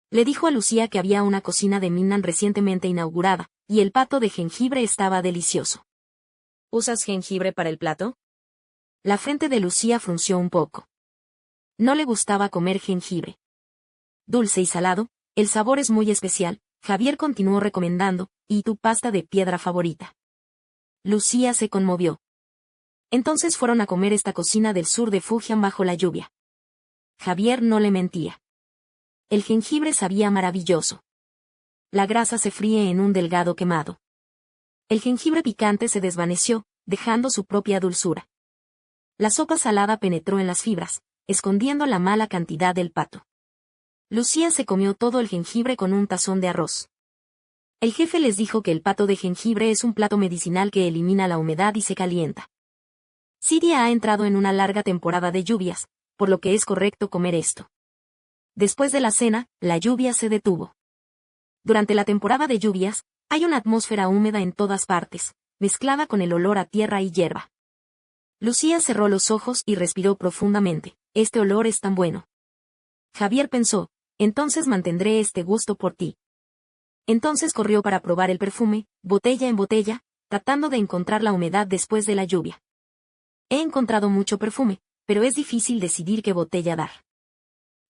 Le dijo a Lucía que había una cocina de Minnan recientemente inaugurada, y el pato de jengibre estaba delicioso. ¿Usas jengibre para el plato? La frente de Lucía frunció un poco. No le gustaba comer jengibre. Dulce y salado, el sabor es muy especial, Javier continuó recomendando, ¿y tu pasta de piedra favorita? Lucía se conmovió. Entonces fueron a comer esta cocina del sur de Fujian bajo la lluvia. Javier no le mentía. El jengibre sabía maravilloso. La grasa se fríe en un delgado quemado. El jengibre picante se desvaneció, dejando su propia dulzura. La sopa salada penetró en las fibras, escondiendo la mala cantidad del pato. Lucía se comió todo el jengibre con un tazón de arroz. El jefe les dijo que el pato de jengibre es un plato medicinal que elimina la humedad y se calienta. Siria ha entrado en una larga temporada de lluvias, por lo que es correcto comer esto. Después de la cena, la lluvia se detuvo. Durante la temporada de lluvias, hay una atmósfera húmeda en todas partes, mezclada con el olor a tierra y hierba. Lucía cerró los ojos y respiró profundamente. Este olor es tan bueno. Javier pensó, entonces mantendré este gusto por ti. Entonces corrió para probar el perfume, botella en botella, tratando de encontrar la humedad después de la lluvia. He encontrado mucho perfume, pero es difícil decidir qué botella dar.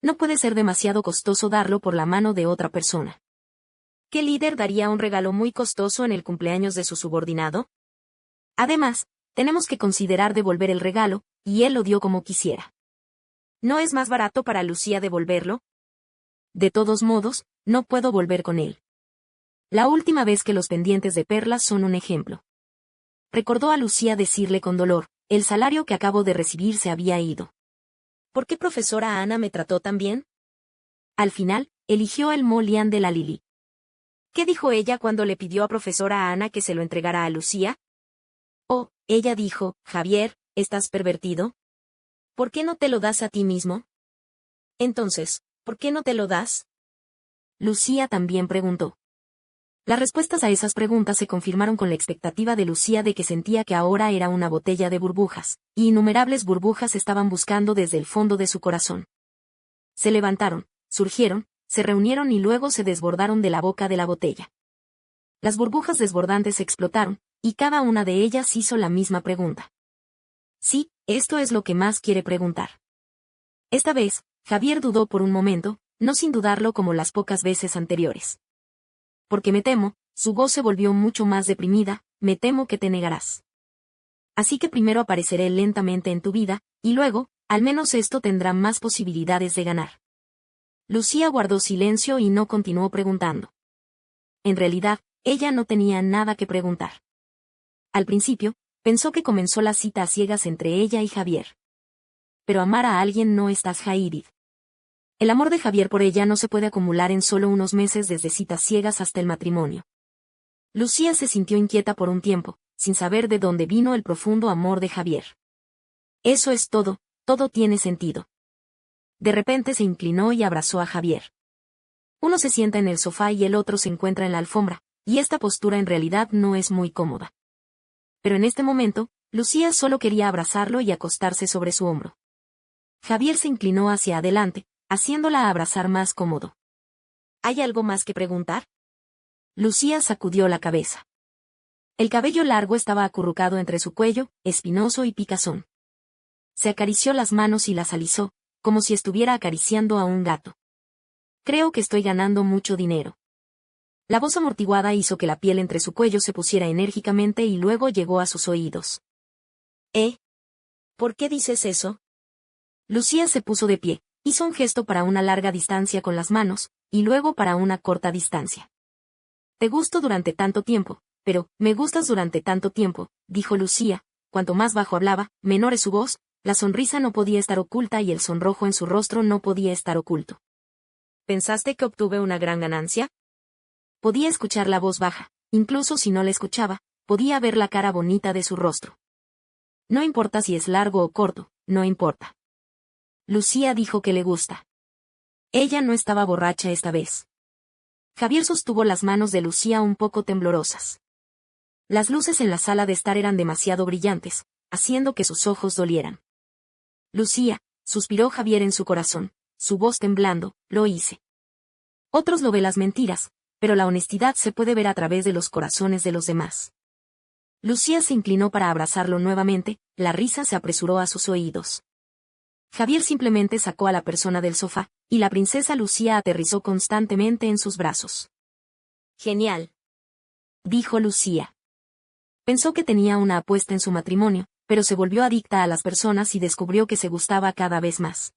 No puede ser demasiado costoso darlo por la mano de otra persona. ¿Qué líder daría un regalo muy costoso en el cumpleaños de su subordinado? Además, tenemos que considerar devolver el regalo, y él lo dio como quisiera. ¿No es más barato para Lucía devolverlo? De todos modos, no puedo volver con él. La última vez que los pendientes de perlas son un ejemplo. Recordó a Lucía decirle con dolor, el salario que acabo de recibir se había ido. ¿Por qué profesora Ana me trató tan bien? Al final, eligió el Molián de la Lili. ¿Qué dijo ella cuando le pidió a profesora Ana que se lo entregara a Lucía? Oh, ella dijo, Javier, ¿estás pervertido? ¿Por qué no te lo das a ti mismo? Entonces, ¿por qué no te lo das? Lucía también preguntó. Las respuestas a esas preguntas se confirmaron con la expectativa de Lucía de que sentía que ahora era una botella de burbujas, y innumerables burbujas estaban buscando desde el fondo de su corazón. Se levantaron, surgieron, se reunieron y luego se desbordaron de la boca de la botella. Las burbujas desbordantes explotaron, y cada una de ellas hizo la misma pregunta. Sí, esto es lo que más quiere preguntar. Esta vez, Javier dudó por un momento, no sin dudarlo como las pocas veces anteriores. Porque me temo, su voz se volvió mucho más deprimida, me temo que te negarás. Así que primero apareceré lentamente en tu vida, y luego, al menos esto tendrá más posibilidades de ganar. Lucía guardó silencio y no continuó preguntando. En realidad, ella no tenía nada que preguntar. Al principio, pensó que comenzó la cita a ciegas entre ella y Javier. Pero amar a alguien no es tajairid. El amor de Javier por ella no se puede acumular en solo unos meses desde citas ciegas hasta el matrimonio. Lucía se sintió inquieta por un tiempo, sin saber de dónde vino el profundo amor de Javier. Eso es todo, todo tiene sentido. De repente se inclinó y abrazó a Javier. Uno se sienta en el sofá y el otro se encuentra en la alfombra, y esta postura en realidad no es muy cómoda. Pero en este momento, Lucía solo quería abrazarlo y acostarse sobre su hombro. Javier se inclinó hacia adelante, haciéndola abrazar más cómodo. ¿Hay algo más que preguntar? Lucía sacudió la cabeza. El cabello largo estaba acurrucado entre su cuello, espinoso y picazón. Se acarició las manos y las alisó, como si estuviera acariciando a un gato. Creo que estoy ganando mucho dinero. La voz amortiguada hizo que la piel entre su cuello se pusiera enérgicamente y luego llegó a sus oídos. ¿Por qué dices eso? Lucía se puso de pie, hizo un gesto para una larga distancia con las manos, y luego para una corta distancia. Te gusto durante tanto tiempo, pero, me gustas durante tanto tiempo, dijo Lucía. Cuanto más bajo hablaba, menor es su voz, la sonrisa no podía estar oculta y el sonrojo en su rostro no podía estar oculto. ¿Pensaste que obtuve una gran ganancia? Podía escuchar la voz baja, incluso si no la escuchaba, podía ver la cara bonita de su rostro. No importa si es largo o corto, no importa. Lucía dijo que le gusta. Ella no estaba borracha esta vez. Javier sostuvo las manos de Lucía un poco temblorosas. Las luces en la sala de estar eran demasiado brillantes, haciendo que sus ojos dolieran. Lucía, suspiró Javier en su corazón, su voz temblando, lo hice. Otros lo ven las mentiras, pero la honestidad se puede ver a través de los corazones de los demás. Lucía se inclinó para abrazarlo nuevamente, la risa se apresuró a sus oídos. Javier simplemente sacó a la persona del sofá, y la princesa Lucía aterrizó constantemente en sus brazos. Genial, dijo Lucía. Pensó que tenía una apuesta en su matrimonio, pero se volvió adicta a las personas y descubrió que se gustaba cada vez más.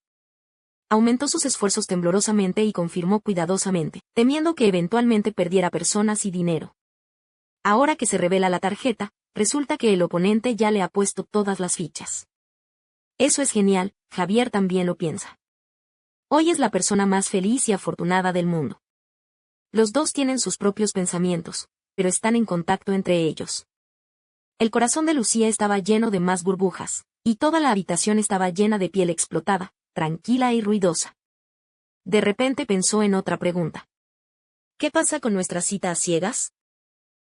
Aumentó sus esfuerzos temblorosamente y confirmó cuidadosamente, temiendo que eventualmente perdiera personas y dinero. Ahora que se revela la tarjeta, resulta que el oponente ya le ha puesto todas las fichas. Eso es genial, Javier también lo piensa. Hoy es la persona más feliz y afortunada del mundo. Los dos tienen sus propios pensamientos, pero están en contacto entre ellos. El corazón de Lucía estaba lleno de más burbujas, y toda la habitación estaba llena de piel explotada, tranquila y ruidosa. De repente pensó en otra pregunta. ¿Qué pasa con nuestra cita a ciegas?